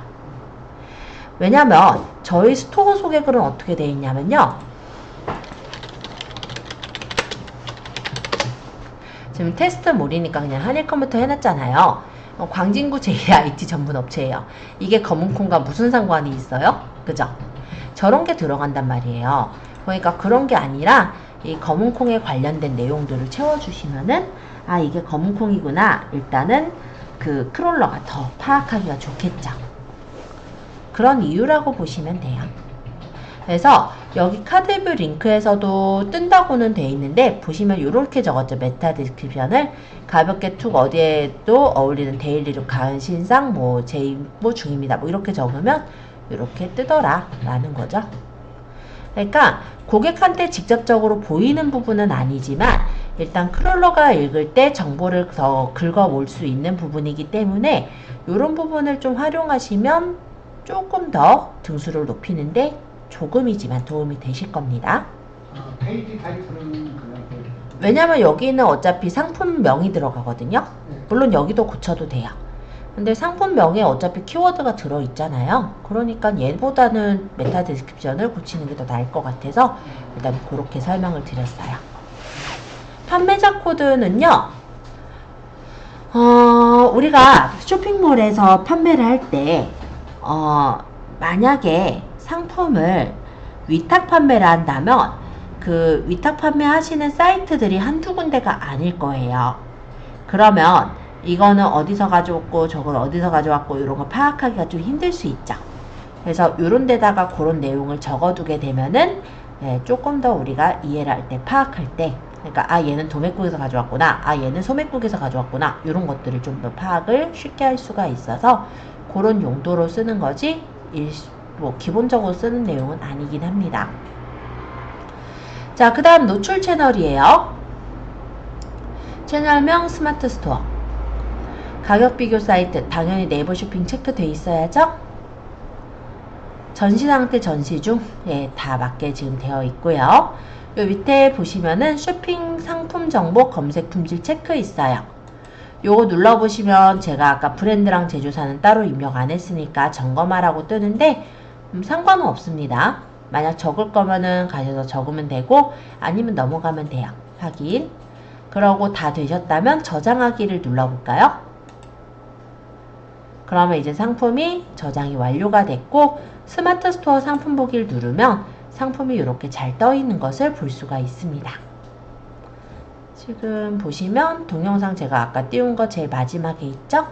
왜냐면 저희 스토어 소개글은 어떻게 되어 있냐면요. 지금 테스트몰이니까 그냥 한일컴퓨터 해놨잖아요. 광진구 제2IT 전문 업체예요. 이게 검은콩과 무슨 상관이 있어요? 그죠? 저런 게 들어간단 말이에요. 그러니까 그런 게 아니라 이 검은콩에 관련된 내용들을 채워주시면은 아 이게 검은콩이구나. 일단은 그 크롤러가 더 파악하기가 좋겠죠. 그런 이유라고 보시면 돼요. 그래서 여기 카드뷰 링크에서도 뜬다고는 돼 있는데 보시면 이렇게 적었죠. 메타 디스크립션을 가볍게 툭 어디에도 어울리는 데일리룩 가은 신상 뭐 제임보 중입니다. 뭐 이렇게 적으면 이렇게 뜨더라 라는 거죠. 그러니까 고객한테 직접적으로 보이는 부분은 아니지만 일단 크롤러가 읽을 때 정보를 더 긁어올 수 있는 부분이기 때문에 이런 부분을 좀 활용하시면 조금 더 등수를 높이는데 조금이지만 도움이 되실 겁니다. 페이지 타이틀은 그냥 왜냐면 여기는 어차피 상품명이 들어가거든요. 물론 여기도 고쳐도 돼요. 근데 상품명에 어차피 키워드가 들어있잖아요. 그러니까 얘보다는 메타 디스크립션을 고치는 게 더 나을 것 같아서 일단 그렇게 설명을 드렸어요. 판매자 코드는요. 우리가 쇼핑몰에서 판매를 할 때 만약에 상품을 위탁 판매를 한다면 그 위탁 판매하시는 사이트들이 한두 군데가 아닐 거예요. 그러면 이거는 어디서 가져왔고 저걸 어디서 가져왔고 이런 거 파악하기가 좀 힘들 수 있죠. 그래서 이런 데다가 그런 내용을 적어두게 되면은 조금 더 우리가 이해를 할 때 파악할 때 그러니까 아 얘는 도매국에서 가져왔구나 아 얘는 소매국에서 가져왔구나 이런 것들을 좀 더 파악을 쉽게 할 수가 있어서 그런 용도로 쓰는 거지 뭐 기본적으로 쓰는 내용은 아니긴 합니다. 자, 그 다음 노출 채널이에요. 채널명 스마트 스토어. 가격 비교 사이트 당연히 네이버 쇼핑 체크돼 있어야죠. 전시 상태 전시 중 다 맞게 지금 되어 있고요. 요 밑에 보시면은 쇼핑 상품 정보 검색 품질 체크 있어요. 요거 눌러보시면 제가 아까 브랜드랑 제조사는 따로 입력 안 했으니까 점검하라고 뜨는데 상관은 없습니다. 만약 적을 거면은 가셔서 적으면 되고 아니면 넘어가면 돼요. 확인. 그러고 다 되셨다면 저장하기를 눌러볼까요? 그러면 이제 상품이 저장이 완료가 됐고 스마트 스토어 상품 보기를 누르면 상품이 이렇게 잘 떠 있는 것을 볼 수가 있습니다. 지금 보시면 동영상 제가 아까 띄운 거 제일 마지막에 있죠?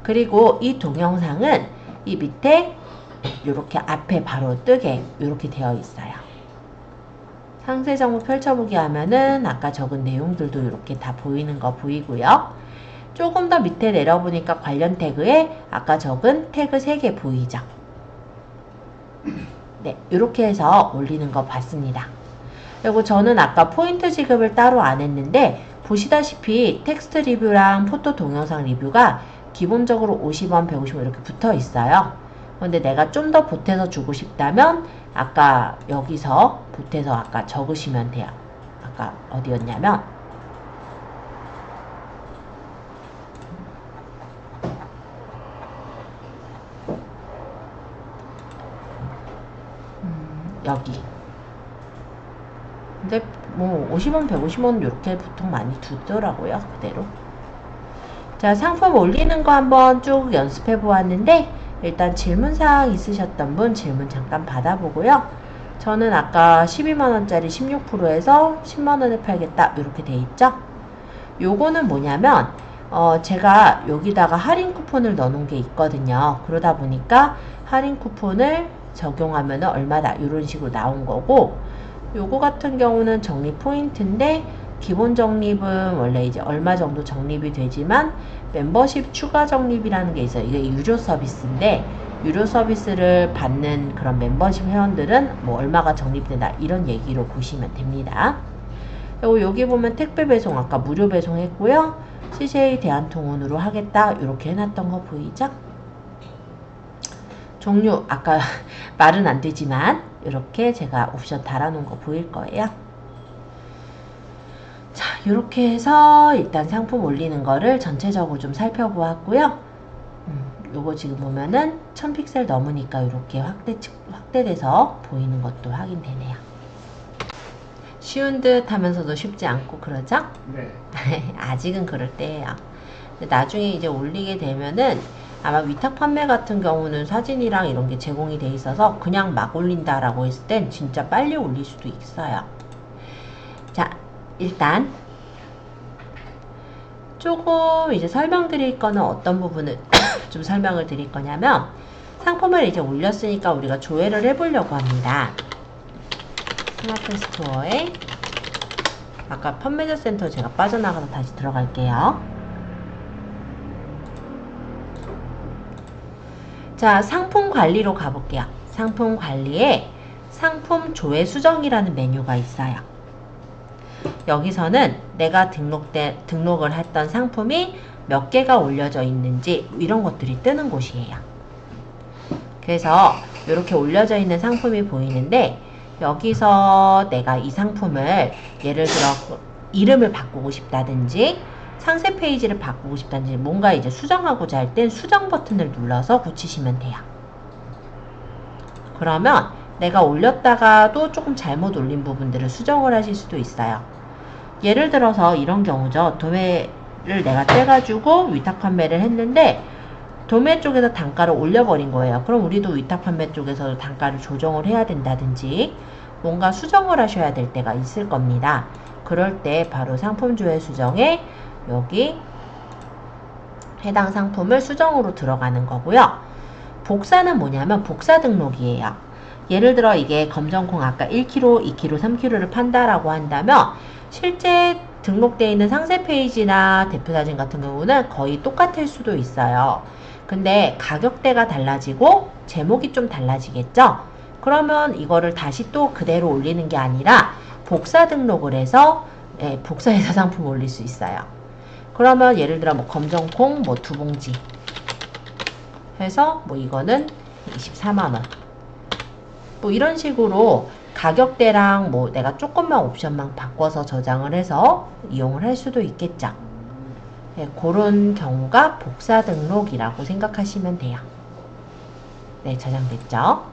그리고 이 동영상은 이 밑에 이렇게 앞에 바로 뜨게 이렇게 되어 있어요. 상세 정보 펼쳐보기 하면은 아까 적은 내용들도 이렇게 다 보이는 거 보이고요. 조금 더 밑에 내려보니까 관련 태그에 아까 적은 태그 3개 보이죠? 네, 이렇게 해서 올리는 거 봤습니다. 그리고 저는 아까 포인트 지급을 따로 안 했는데 보시다시피 텍스트 리뷰랑 포토 동영상 리뷰가 기본적으로 50원, 150원 이렇게 붙어 있어요. 근데 내가 좀 더 보태서 주고 싶다면 아까 여기서 보태서 아까 적으시면 돼요. 아까 어디였냐면 여기. 근데 뭐 50원, 150원 이렇게 보통 많이 두더라고요. 그대로. 자, 상품 올리는 거 한번 쭉 연습해 보았는데 일단 질문사항 있으셨던 분 질문 잠깐 받아보고요. 저는 아까 12만원짜리 16%에서 10만원에 팔겠다 이렇게 돼 있죠. 요거는 뭐냐면 제가 여기다가 할인 쿠폰을 넣어놓은 게 있거든요. 그러다 보니까 할인 쿠폰을 적용하면 얼마다 이런 식으로 나온 거고 요거 같은 경우는 적립 포인트인데 기본 적립은 원래 이제 얼마 정도 적립이 되지만 멤버십 추가 적립이라는 게 있어요. 이게 유료 서비스인데 유료 서비스를 받는 그런 멤버십 회원들은 뭐 얼마가 적립된다 이런 얘기로 보시면 됩니다. 그리고 여기 보면 택배 배송 아까 무료 배송했고요. CJ 대한통운으로 하겠다 이렇게 해놨던 거 보이죠? 종류 아까 말은 안 되지만 이렇게 제가 옵션 달아놓은 거 보일 거예요. 자, 이렇게 해서 일단 상품 올리는 거를 전체적으로 좀 살펴보았고요. 요거 지금 보면은 1000픽셀 넘으니까 이렇게 확대돼서 보이는 것도 확인되네요. 쉬운 듯 하면서도 쉽지 않고 그러죠? 네. 아직은 그럴 때예요. 근데 나중에 이제 올리게 되면은 아마 위탁 판매 같은 경우는 사진이랑 이런 게 제공이 돼 있어서 그냥 막 올린다라고 했을 땐 진짜 빨리 올릴 수도 있어요. 자, 일단 조금 이제 설명드릴 거는 어떤 부분을 좀 설명을 드릴 거냐면 상품을 이제 올렸으니까 우리가 조회를 해보려고 합니다. 스마트 스토어에 아까 판매자 센터 제가 빠져나가서 다시 들어갈게요. 자, 상품 관리로 가볼게요. 상품 관리에 상품 조회 수정이라는 메뉴가 있어요. 여기서는 내가 등록을 했던 상품이 몇 개가 올려져 있는지 이런 것들이 뜨는 곳이에요. 그래서 이렇게 올려져 있는 상품이 보이는데 여기서 내가 이 상품을 예를 들어 이름을 바꾸고 싶다든지 상세 페이지를 바꾸고 싶다든지 뭔가 이제 수정하고자 할 땐 수정 버튼을 눌러서 붙이시면 돼요. 그러면 내가 올렸다가도 조금 잘못 올린 부분들을 수정을 하실 수도 있어요. 예를 들어서 이런 경우죠. 도매를 내가 떼가지고 위탁 판매를 했는데 도매 쪽에서 단가를 올려버린 거예요. 그럼 우리도 위탁 판매 쪽에서 단가를 조정을 해야 된다든지 뭔가 수정을 하셔야 될 때가 있을 겁니다. 그럴 때 바로 상품 조회 수정에 여기 해당 상품을 수정으로 들어가는 거고요. 복사는 뭐냐면 복사 등록이에요. 예를 들어 이게 검정콩 아까 1kg, 2kg, 3kg를 판다라고 한다면 실제 등록되어 있는 상세 페이지나 대표 사진 같은 경우는 거의 똑같을 수도 있어요. 근데 가격대가 달라지고 제목이 좀 달라지겠죠? 그러면 이거를 다시 또 그대로 올리는 게 아니라 복사 등록을 해서 복사해서 상품 올릴 수 있어요. 그러면 예를 들어 뭐 검정콩 뭐 2봉지 해서 뭐 이거는 24만원 뭐 이런 식으로 가격대랑 뭐 내가 조금만 옵션만 바꿔서 저장을 해서 이용을 할 수도 있겠죠. 네, 그런 경우가 복사 등록이라고 생각하시면 돼요. 네, 저장됐죠?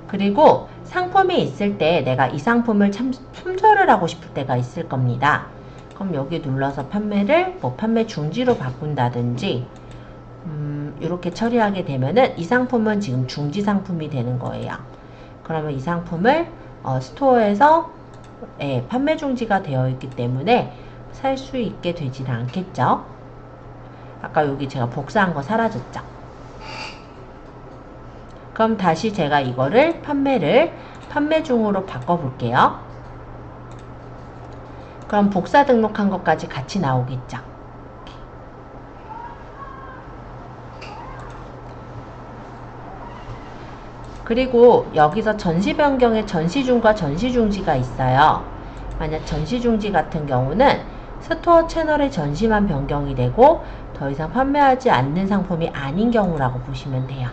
그리고 상품이 있을 때 내가 이 상품을 참 품절을 하고 싶을 때가 있을 겁니다. 그럼 여기 눌러서 판매를 뭐 판매 중지로 바꾼다든지 이렇게 처리하게 되면은 이 상품은 지금 중지 상품이 되는 거예요. 그러면 이 상품을 스토어에서 판매 중지가 되어 있기 때문에 살 수 있게 되지는 않겠죠. 아까 여기 제가 복사한 거 사라졌죠. 그럼 다시 제가 이거를 판매 중으로 바꿔 볼게요. 그럼 복사 등록한 것까지 같이 나오겠죠. 그리고 여기서 전시 변경에 전시중과 전시중지가 있어요. 만약 전시중지 같은 경우는 스토어 채널의 전시만 변경이 되고 더 이상 판매하지 않는 상품이 아닌 경우라고 보시면 돼요.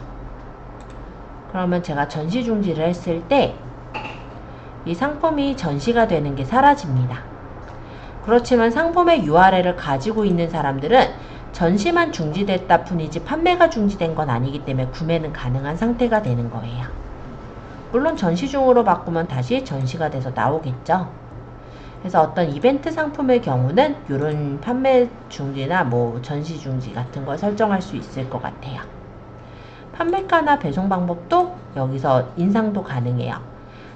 그러면 제가 전시중지를 했을 때 이 상품이 전시가 되는 게 사라집니다. 그렇지만 상품의 URL을 가지고 있는 사람들은 전시만 중지됐다 뿐이지 판매가 중지된 건 아니기 때문에 구매는 가능한 상태가 되는 거예요. 물론 전시 중으로 바꾸면 다시 전시가 돼서 나오겠죠. 그래서 어떤 이벤트 상품의 경우는 이런 판매 중지나 뭐 전시 중지 같은 걸 설정할 수 있을 것 같아요. 판매가나 배송 방법도 여기서 인상도 가능해요.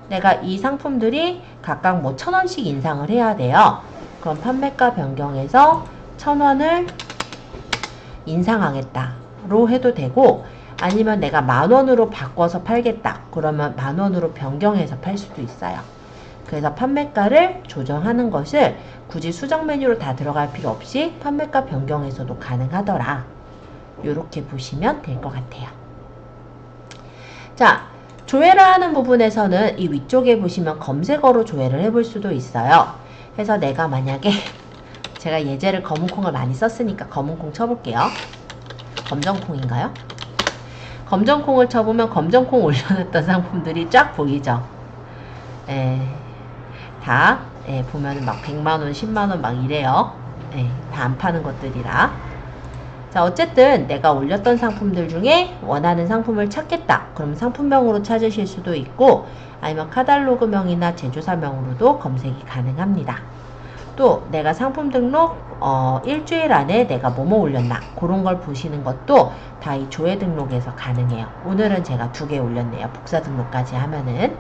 내가 이 상품들이 각각 뭐 1,000원씩 인상을 해야 돼요. 그럼 판매가 변경해서 1,000원을 인상하겠다로 해도 되고 아니면 내가 10,000원으로 바꿔서 팔겠다. 그러면 10,000원으로 변경해서 팔 수도 있어요. 그래서 판매가를 조정하는 것을 굳이 수정 메뉴로 다 들어갈 필요 없이 판매가 변경해서도 가능하더라. 이렇게 보시면 될 것 같아요. 자, 조회를 하는 부분에서는 이 위쪽에 보시면 검색어로 조회를 해볼 수도 있어요. 그래서 내가 만약에 제가 예제를 검은콩을 많이 썼으니까 검은콩 쳐볼게요. 검정콩인가요? 검정콩을 쳐보면 검정콩 올려놨던 상품들이 쫙 보이죠? 다 보면은 막 100만원, 10만원 막 이래요. 다 안 파는 것들이라. 자, 어쨌든 내가 올렸던 상품들 중에 원하는 상품을 찾겠다. 그럼 상품명으로 찾으실 수도 있고 아니면 카탈로그명이나 제조사명으로도 검색이 가능합니다. 또 내가 상품 등록 일주일 안에 내가 뭐뭐 올렸나 그런 걸 보시는 것도 다 이 조회 등록에서 가능해요. 오늘은 제가 2개 올렸네요. 복사 등록까지 하면은.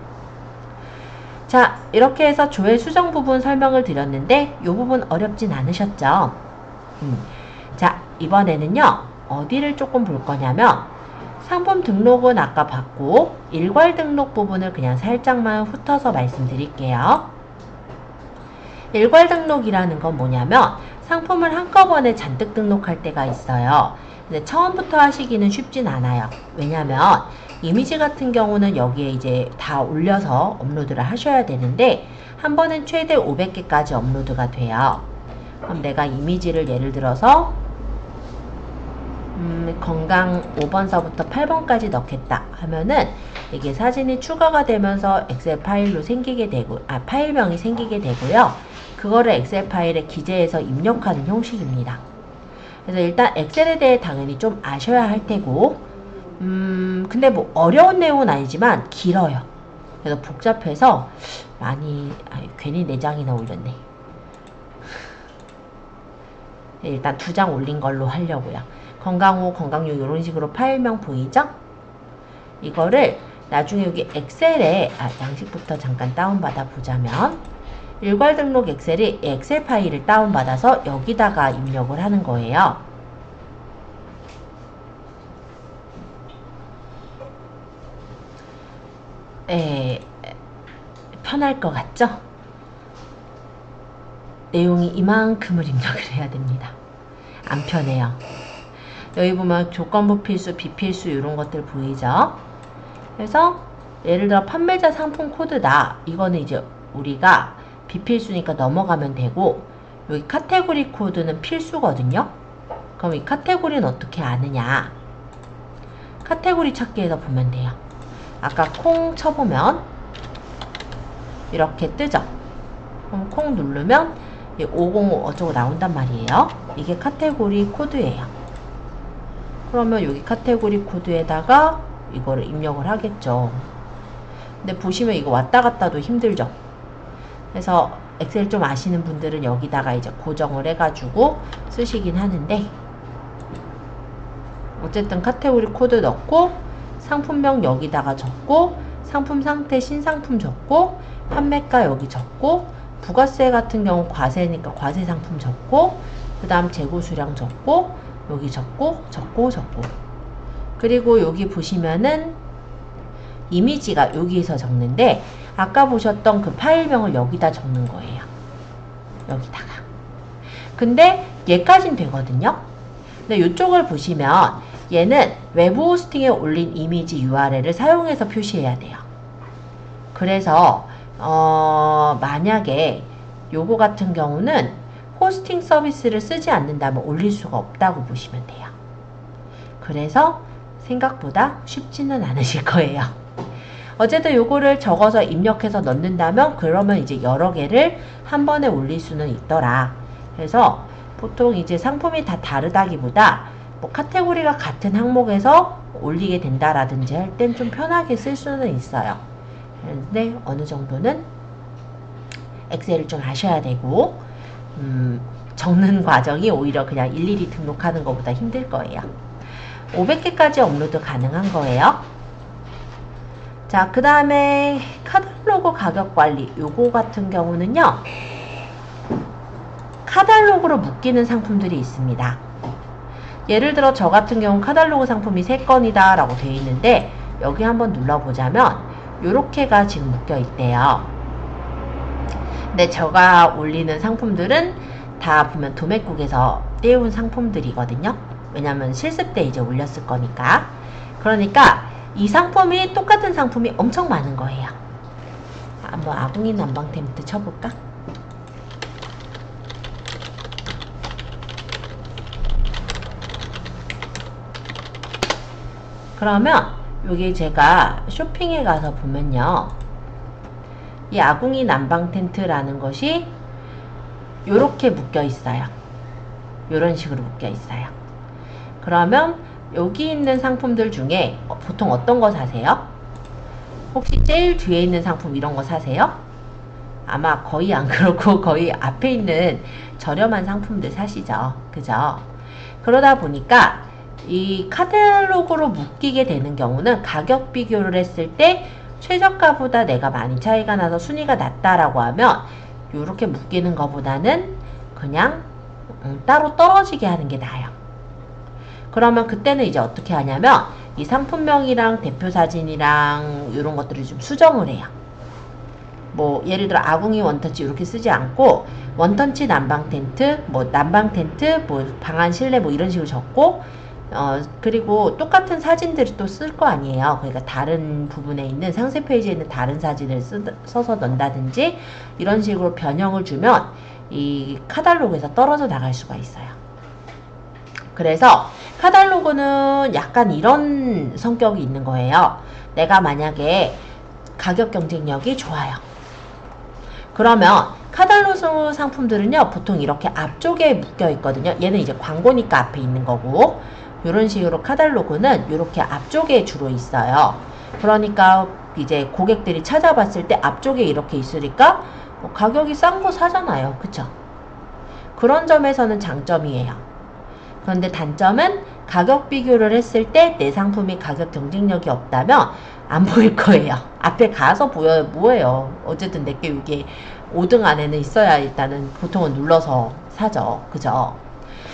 자, 이렇게 해서 조회 수정 부분 설명을 드렸는데 이 부분 어렵진 않으셨죠? 자, 이번에는요 어디를 조금 볼 거냐면 상품 등록은 아까 봤고 일괄 등록 부분을 그냥 살짝만 훑어서 말씀드릴게요. 일괄 등록이라는 건 뭐냐면 상품을 한꺼번에 잔뜩 등록할 때가 있어요. 근데 처음부터 하시기는 쉽진 않아요. 왜냐면 이미지 같은 경우는 여기에 이제 다 올려서 업로드를 하셔야 되는데 한 번은 최대 500개까지 업로드가 돼요. 그럼 내가 이미지를 예를 들어서 건강 5번서부터 8번까지 넣겠다 하면은 이게 사진이 추가가 되면서 엑셀 파일로 생기게 되고 파일명이 생기게 되고요. 그거를 엑셀 파일에 기재해서 입력하는 형식입니다. 그래서 일단 엑셀에 대해 당연히 좀 아셔야 할 테고 근데 뭐 어려운 내용은 아니지만 길어요. 그래서 복잡해서 많이 괜히 4장이나 올렸네. 일단 2장 올린 걸로 하려고요. 건강5, 건강6 이런 식으로 파일명 보이죠? 이거를 나중에 여기 엑셀에 양식부터 잠깐 다운받아 보자면 일괄 등록 엑셀이 엑셀 파일을 다운받아서 여기다가 입력을 하는 거예요. 편할 것 같죠? 내용이 이만큼을 입력을 해야 됩니다. 안 편해요. 여기 보면 조건부 필수, 비필수 이런 것들 보이죠? 그래서 예를 들어 판매자 상품 코드다. 이거는 이제 우리가 비필수니까 넘어가면 되고 여기 카테고리 코드는 필수거든요. 그럼 이 카테고리는 어떻게 아느냐? 카테고리 찾기에서 보면 돼요. 아까 콩 쳐보면 이렇게 뜨죠? 그럼 콩 누르면 505 어쩌고 나온단 말이에요. 이게 카테고리 코드예요. 그러면 여기 카테고리 코드에다가 이거를 입력을 하겠죠. 근데 보시면 이거 왔다 갔다도 힘들죠. 그래서 엑셀 좀 아시는 분들은 여기다가 이제 고정을 해가지고 쓰시긴 하는데 어쨌든 카테고리 코드 넣고 상품명 여기다가 적고 상품 상태 신상품 적고 판매가 여기 적고 부가세 같은 경우 과세니까 과세 상품 적고 그 다음 재고 수량 적고 여기 적고 그리고 여기 보시면은 이미지가 여기에서 적는데 아까 보셨던 그 파일명을 여기다 적는 거예요. 여기다가. 근데 얘까진 되거든요. 근데 이쪽을 보시면 얘는 외부 호스팅에 올린 이미지 URL을 사용해서 표시해야 돼요. 그래서 만약에 요거 같은 경우는 호스팅 서비스를 쓰지 않는다면 올릴 수가 없다고 보시면 돼요. 그래서 생각보다 쉽지는 않으실 거예요. 어쨌든 요거를 적어서 입력해서 넣는다면 그러면 이제 여러 개를 한 번에 올릴 수는 있더라. 그래서 보통 이제 상품이 다 다르다기보다 뭐 카테고리가 같은 항목에서 올리게 된다라든지 할 땐 좀 편하게 쓸 수는 있어요. 근데 어느 정도는 엑셀을 좀 아셔야 되고 적는 과정이 오히려 그냥 일일이 등록하는 것보다 힘들 거예요. 500개까지 업로드 가능한 거예요. 자, 그 다음에 카탈로그 가격 관리 요거 같은 경우는요 카탈로그로 묶이는 상품들이 있습니다. 예를 들어 저 같은 경우 카탈로그 상품이 3건이다 라고 되어 있는데 여기 한번 눌러보자면 요렇게가 지금 묶여 있대요. 근데 제가 올리는 상품들은 다 보면 도매국에서 떼운 상품들이거든요. 왜냐면 실습 때 이제 올렸을 거니까. 그러니까 이 상품이 똑같은 상품이 엄청 많은 거예요. 한번 아궁이 난방템트 쳐볼까? 그러면 여기 제가 쇼핑에 가서 보면요. 이 아궁이 난방 텐트라는 것이 요렇게 묶여 있어요. 요런 식으로 묶여 있어요. 그러면 여기 있는 상품들 중에 보통 어떤 거 사세요? 혹시 제일 뒤에 있는 상품 이런 거 사세요? 아마 거의 안 그렇고 거의 앞에 있는 저렴한 상품들 사시죠. 그죠? 그러다 보니까 이 카탈로그로 묶이게 되는 경우는 가격 비교를 했을 때 최저가보다 내가 많이 차이가 나서 순위가 낮다라고 하면 이렇게 묶이는 것보다는 그냥 따로 떨어지게 하는 게 나아요. 그러면 그때는 이제 어떻게 하냐면 이 상품명이랑 대표 사진이랑 이런 것들을 좀 수정을 해요. 뭐 예를 들어 아궁이 원터치 이렇게 쓰지 않고 원터치 난방 텐트, 뭐 난방 텐트, 뭐 방안 실내 뭐 이런 식으로 적고 그리고 똑같은 사진들이 또 쓸 거 아니에요. 그러니까 다른 부분에 있는 상세 페이지에 있는 다른 사진을 써서 넣는다든지 이런 식으로 변형을 주면 이 카탈로그에서 떨어져 나갈 수가 있어요. 그래서 카탈로그는 약간 이런 성격이 있는 거예요. 내가 만약에 가격 경쟁력이 좋아요. 그러면 카탈로그 상품들은요, 보통 이렇게 앞쪽에 묶여 있거든요. 얘는 이제 광고니까 앞에 있는 거고, 이런 식으로 카탈로그는 이렇게 앞쪽에 주로 있어요. 그러니까 이제 고객들이 찾아봤을 때 앞쪽에 이렇게 있으니까 가격이 싼 거 사잖아요. 그쵸? 그런 점에서는 장점이에요. 그런데 단점은 가격 비교를 했을 때 내 상품이 가격 경쟁력이 없다면 안 보일 거예요. 앞에 가서 보여요. 뭐예요. 어쨌든 내게 이게 5등 안에는 있어야 일단은 보통은 눌러서 사죠. 그죠?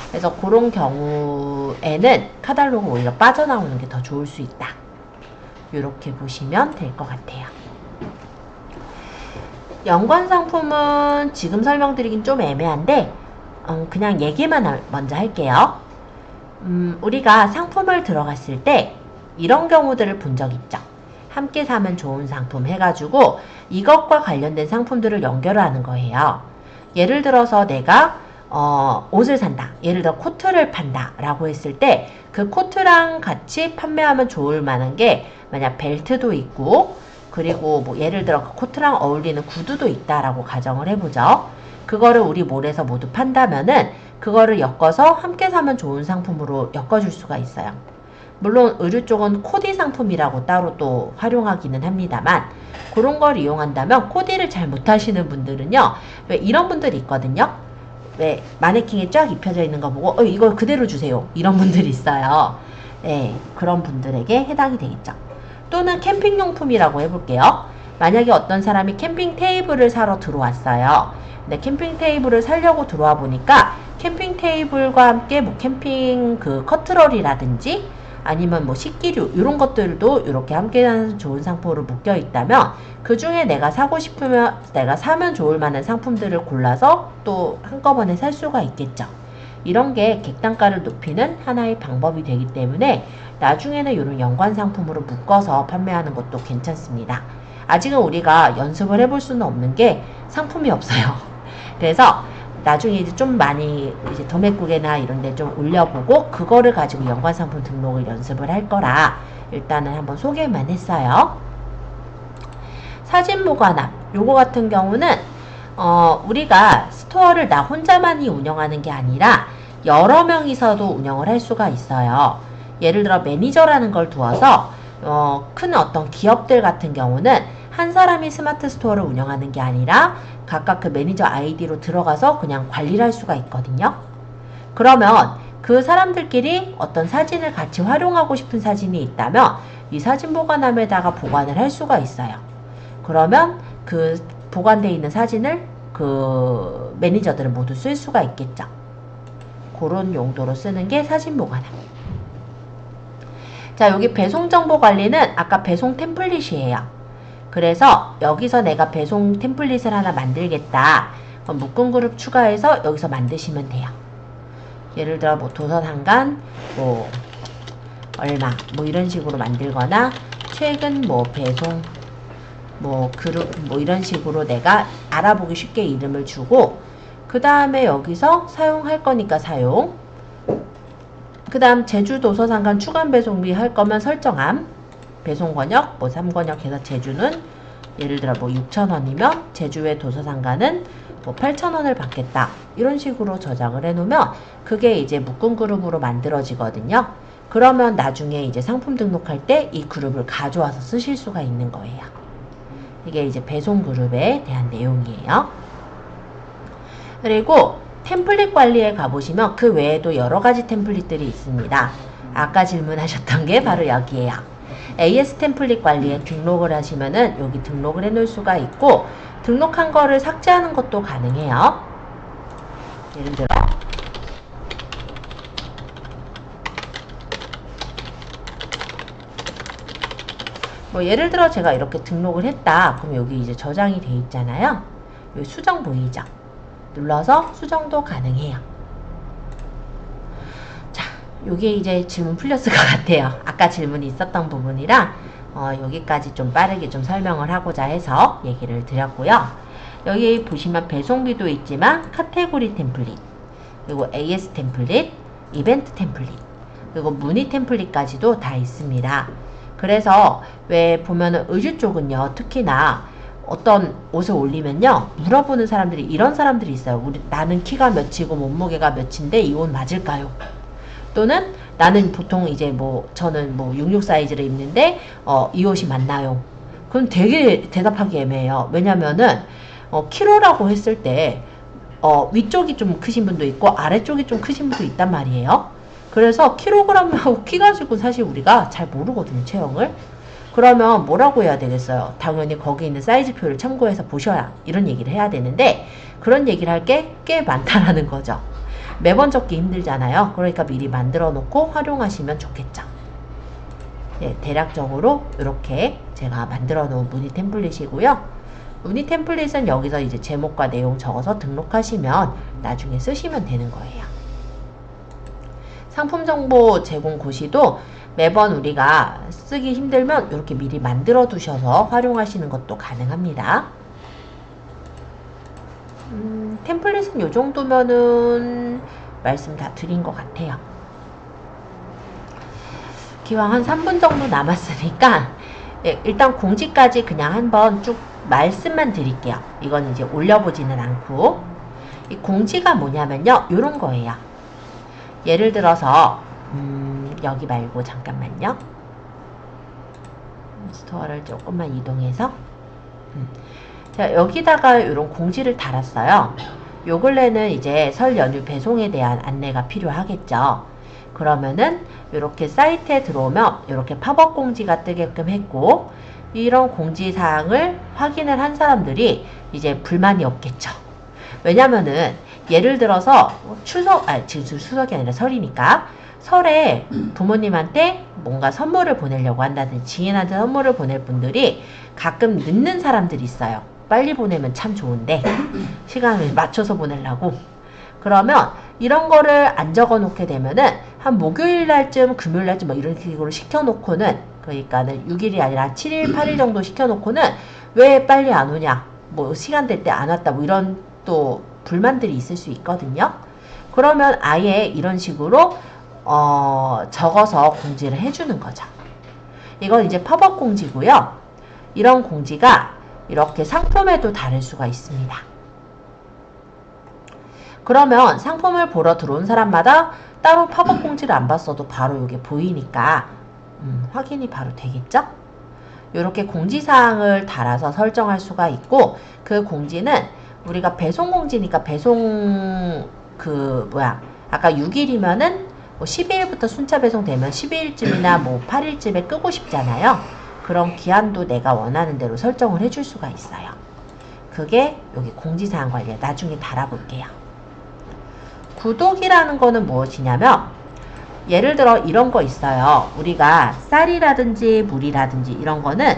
그래서 그런 경우에는 카탈로그 오히려 빠져나오는 게 더 좋을 수 있다. 이렇게 보시면 될 것 같아요. 연관 상품은 지금 설명드리긴 좀 애매한데 그냥 얘기만 먼저 할게요. 우리가 상품을 들어갔을 때 이런 경우들을 본 적 있죠. 함께 사면 좋은 상품 해가지고 이것과 관련된 상품들을 연결하는 거예요. 예를 들어서 내가 옷을 산다. 예를 들어 코트를 판다 라고 했을 때 그 코트랑 같이 판매하면 좋을 만한 게 만약 벨트도 있고 그리고 뭐 예를 들어 그 코트랑 어울리는 구두도 있다라고 가정을 해보죠. 그거를 우리 몰에서 모두 판다면은 그거를 엮어서 함께 사면 좋은 상품으로 엮어줄 수가 있어요. 물론 의류 쪽은 코디 상품이라고 따로 또 활용하기는 합니다만 그런 걸 이용한다면 코디를 잘 못하시는 분들은요. 왜 이런 분들이 있거든요. 왜 마네킹에 쫙 입혀져 있는 거 보고 이거 그대로 주세요. 이런 분들이 있어요. 네, 그런 분들에게 해당이 되겠죠. 또는 캠핑용품이라고 해볼게요. 만약에 어떤 사람이 캠핑 테이블을 사러 들어왔어요. 근데 캠핑 테이블을 사려고 들어와 보니까 캠핑 테이블과 함께 뭐 캠핑 그 커트러리라든지 아니면 뭐 식기류 이런 것들도 이렇게 함께 하는 좋은 상품으로 묶여 있다면 그 중에 내가 사고 싶으면 내가 사면 좋을 만한 상품들을 골라서 또 한꺼번에 살 수가 있겠죠. 이런 게 객단가를 높이는 하나의 방법이 되기 때문에 나중에는 이런 연관 상품으로 묶어서 판매하는 것도 괜찮습니다. 아직은 우리가 연습을 해볼 수는 없는 게 상품이 없어요. 그래서 나중에 이제 좀 많이 이제 도매국에나 이런 데 좀 올려보고 그거를 가지고 연관 상품 등록을 연습을 할 거라 일단은 한번 소개만 했어요. 사진 보관함 요거 같은 경우는 우리가 스토어를 나 혼자만이 운영하는 게 아니라 여러 명이서도 운영을 할 수가 있어요. 예를 들어 매니저라는 걸 두어서 큰 어떤 기업들 같은 경우는 한 사람이 스마트 스토어를 운영하는 게 아니라 각각 그 매니저 아이디로 들어가서 그냥 관리를 할 수가 있거든요. 그러면 그 사람들끼리 어떤 사진을 같이 활용하고 싶은 사진이 있다면 이 사진 보관함에다가 보관을 할 수가 있어요. 그러면 그 보관되어 있는 사진을 그 매니저들은 모두 쓸 수가 있겠죠. 그런 용도로 쓰는 게 사진 보관함. 자, 여기 배송 정보 관리는 아까 배송 템플릿이에요. 그래서 여기서 내가 배송 템플릿을 하나 만들겠다. 그럼 묶음 그룹 추가해서 여기서 만드시면 돼요. 예를 들어 뭐 도서상관 뭐 얼마 뭐 이런 식으로 만들거나 최근 뭐 배송 뭐 그룹 뭐 이런 식으로 내가 알아보기 쉽게 이름을 주고 그 다음에 여기서 사용할 거니까 사용 그 다음 제주 도서상관 추가 배송비 할 거면 설정함 배송 권역 뭐 3권역 해서 제주는 예를 들어 뭐 6,000원이면 제주의 도서상관은 뭐 8,000원을 받겠다 이런 식으로 저장을 해 놓으면 그게 이제 묶음 그룹으로 만들어지거든요. 그러면 나중에 이제 상품 등록할 때 이 그룹을 가져와서 쓰실 수가 있는 거예요. 이게 이제 배송 그룹에 대한 내용이에요. 그리고 템플릿 관리에 가보시면 그 외에도 여러 가지 템플릿들이 있습니다. 아까 질문하셨던 게 바로 여기에요. AS 템플릿 관리에 등록을 하시면은 여기 등록을 해 놓을 수가 있고, 등록한 거를 삭제하는 것도 가능해요. 예를 들어 예를 들어 제가 이렇게 등록을 했다. 그럼 여기 이제 저장이 돼 있잖아요. 여기 수정 보이죠? 눌러서 수정도 가능해요. 자, 요게 이제 질문 풀렸을 것 같아요. 아까 질문이 있었던 부분이라 여기까지 좀 빠르게 좀 설명을 하고자 해서 얘기를 드렸고요. 여기 보시면 배송비도 있지만 카테고리 템플릿, 그리고 AS 템플릿, 이벤트 템플릿, 그리고 문의 템플릿까지도 다 있습니다. 그래서 왜 보면은 의류 쪽은요, 특히나 어떤 옷을 올리면요, 물어보는 사람들이 이런 사람들이 있어요. 나는 키가 몇이고 몸무게가 몇인데 이 옷 맞을까요? 또는 나는 보통 이제 저는 66 사이즈를 입는데 이 옷이 맞나요? 그럼 되게 대답하기 애매해요. 왜냐면은 키로라고 했을 때 위쪽이 좀 크신 분도 있고 아래쪽이 좀 크신 분도 있단 말이에요. 그래서 킬로그램하고 키 가지고 사실 우리가 잘 모르거든요, 체형을. 그러면 뭐라고 해야 되겠어요? 당연히 거기 있는 사이즈표를 참고해서 보셔야 이런 얘기를 해야 되는데, 그런 얘기를 할 게 꽤 많다라는 거죠. 매번 적기 힘들잖아요. 그러니까 미리 만들어 놓고 활용하시면 좋겠죠. 네, 대략적으로 이렇게 제가 만들어 놓은 문의 템플릿이고요. 문의 템플릿은 여기서 이제 제목과 내용 적어서 등록하시면 나중에 쓰시면 되는 거예요. 상품 정보 제공 고시도 매번 우리가 쓰기 힘들면 이렇게 미리 만들어 두셔서 활용하시는 것도 가능합니다. 템플릿은 이 정도면은 말씀 다 드린 것 같아요. 기왕 한 3분 정도 남았으니까 일단 공지까지 그냥 한번 쭉 말씀만 드릴게요. 이건 이제 올려보지는 않고, 이 공지가 뭐냐면요, 요런 거예요. 예를 들어서 여기 말고 잠깐만요. 스토어를 조금만 이동해서 자, 여기다가 이런 공지를 달았어요. 요 근래는 이제 설 연휴 배송에 대한 안내가 필요하겠죠. 그러면은 이렇게 사이트에 들어오면 이렇게 팝업 공지가 뜨게끔 했고, 이런 공지사항을 확인을 한 사람들이 이제 불만이 없겠죠. 왜냐면은 예를 들어서 지금 추석이 아니라 설이니까 설에 부모님한테 뭔가 선물을 보내려고 한다든지 지인한테 선물을 보낼 분들이 가끔 늦는 사람들이 있어요. 빨리 보내면 참 좋은데 시간을 맞춰서 보내려고. 그러면 이런 거를 안 적어 놓게 되면은 한 목요일 날쯤 금요일 날쯤 이런 식으로 시켜 놓고는, 그러니까는 6일이 아니라 7일 8일 정도 시켜 놓고는 왜 빨리 안 오냐, 시간 될 때 안 왔다, 이런 또 불만들이 있을 수 있거든요. 그러면 아예 이런 식으로 적어서 공지를 해주는 거죠. 이건 이제 팝업 공지고요. 이런 공지가 이렇게 상품에도 다를 수가 있습니다. 그러면 상품을 보러 들어온 사람마다 따로 팝업 공지를 안 봤어도 바로 이게 보이니까 확인이 바로 되겠죠? 이렇게 공지사항을 달아서 설정할 수가 있고, 그 공지는 우리가 배송 공지니까 배송 아까 6일이면은 12일부터 순차 배송되면 12일쯤이나 8일쯤에 끄고 싶잖아요. 그런 기한도 내가 원하는 대로 설정을 해줄 수가 있어요. 그게 여기 공지사항 관리에 나중에 달아볼게요. 구독이라는 거는 무엇이냐면, 예를 들어 이런 거 있어요. 우리가 쌀이라든지 물이라든지 이런 거는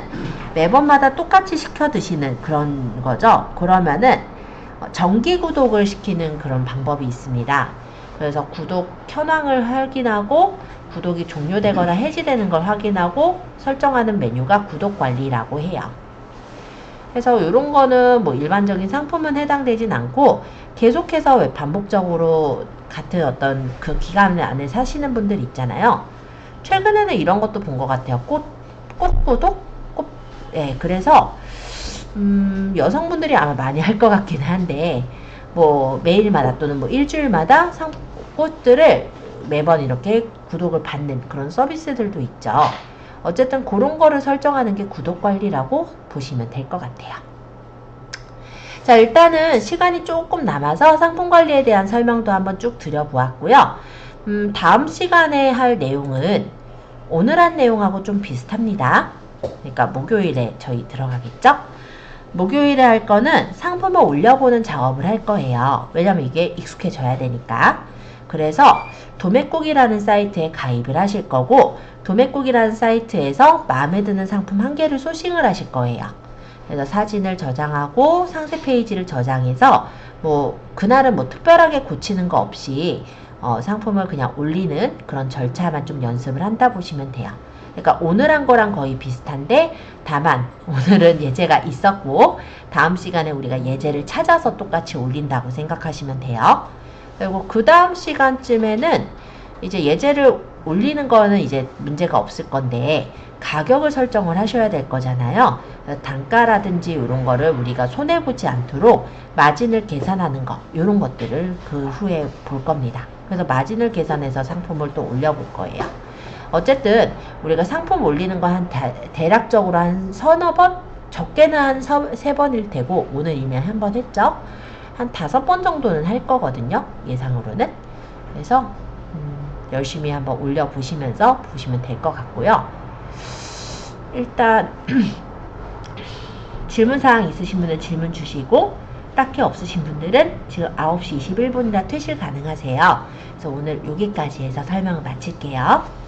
매번마다 똑같이 시켜 드시는 그런 거죠. 그러면은 정기 구독을 시키는 그런 방법이 있습니다. 그래서 구독 현황을 확인하고 구독이 종료되거나 해지되는 걸 확인하고 설정하는 메뉴가 구독 관리라고 해요. 그래서 이런 거는 일반적인 상품은 해당되진 않고, 계속해서 왜 반복적으로 같은 어떤 그 기간 안에 사시는 분들 있잖아요. 최근에는 이런 것도 본 것 같아요. 꽃 구독? 그래서 여성분들이 아마 많이 할 것 같기는 한데, 뭐 매일마다 또는 뭐 일주일마다 꽃들을 매번 이렇게 구독을 받는 그런 서비스들도 있죠. 어쨌든 그런 거를 설정하는 게 구독 관리라고 보시면 될 것 같아요. 자, 일단은 시간이 조금 남아서 상품 관리에 대한 설명도 한번 쭉 드려보았고요. 다음 시간에 할 내용은 오늘 한 내용하고 좀 비슷합니다. 그러니까 목요일에 저희 들어가겠죠? 목요일에 할 거는 상품을 올려보는 작업을 할 거예요. 왜냐면 이게 익숙해져야 되니까. 그래서 도매국이라는 사이트에 가입을 하실 거고, 도매국이라는 사이트에서 마음에 드는 상품 한 개를 소싱을 하실 거예요. 그래서 사진을 저장하고 상세 페이지를 저장해서 뭐 그날은 뭐 특별하게 고치는 거 없이 상품을 그냥 올리는 그런 절차만 좀 연습을 한다 보시면 돼요. 그러니까 오늘 한 거랑 거의 비슷한데, 다만 오늘은 예제가 있었고 다음 시간에 우리가 예제를 찾아서 똑같이 올린다고 생각하시면 돼요. 그리고 그 다음 시간쯤에는 이제 예제를 올리는 거는 이제 문제가 없을 건데 가격을 설정을 하셔야 될 거잖아요. 단가라든지 이런 거를 우리가 손해보지 않도록 마진을 계산하는 거, 이런 것들을 그 후에 볼 겁니다. 그래서 마진을 계산해서 상품을 또 올려볼 거예요. 어쨌든 우리가 상품 올리는 거 한 대략적으로 한 서너 번? 적게는 한 3번일 테고, 오늘 이미 한 번 했죠. 한 5번 정도는 할 거거든요, 예상으로는. 그래서 열심히 한번 올려보시면서 보시면 될 것 같고요. 일단 질문사항 있으신 분은 질문 주시고, 딱히 없으신 분들은 지금 9시 21분이라 퇴실 가능하세요. 그래서 오늘 여기까지 해서 설명을 마칠게요.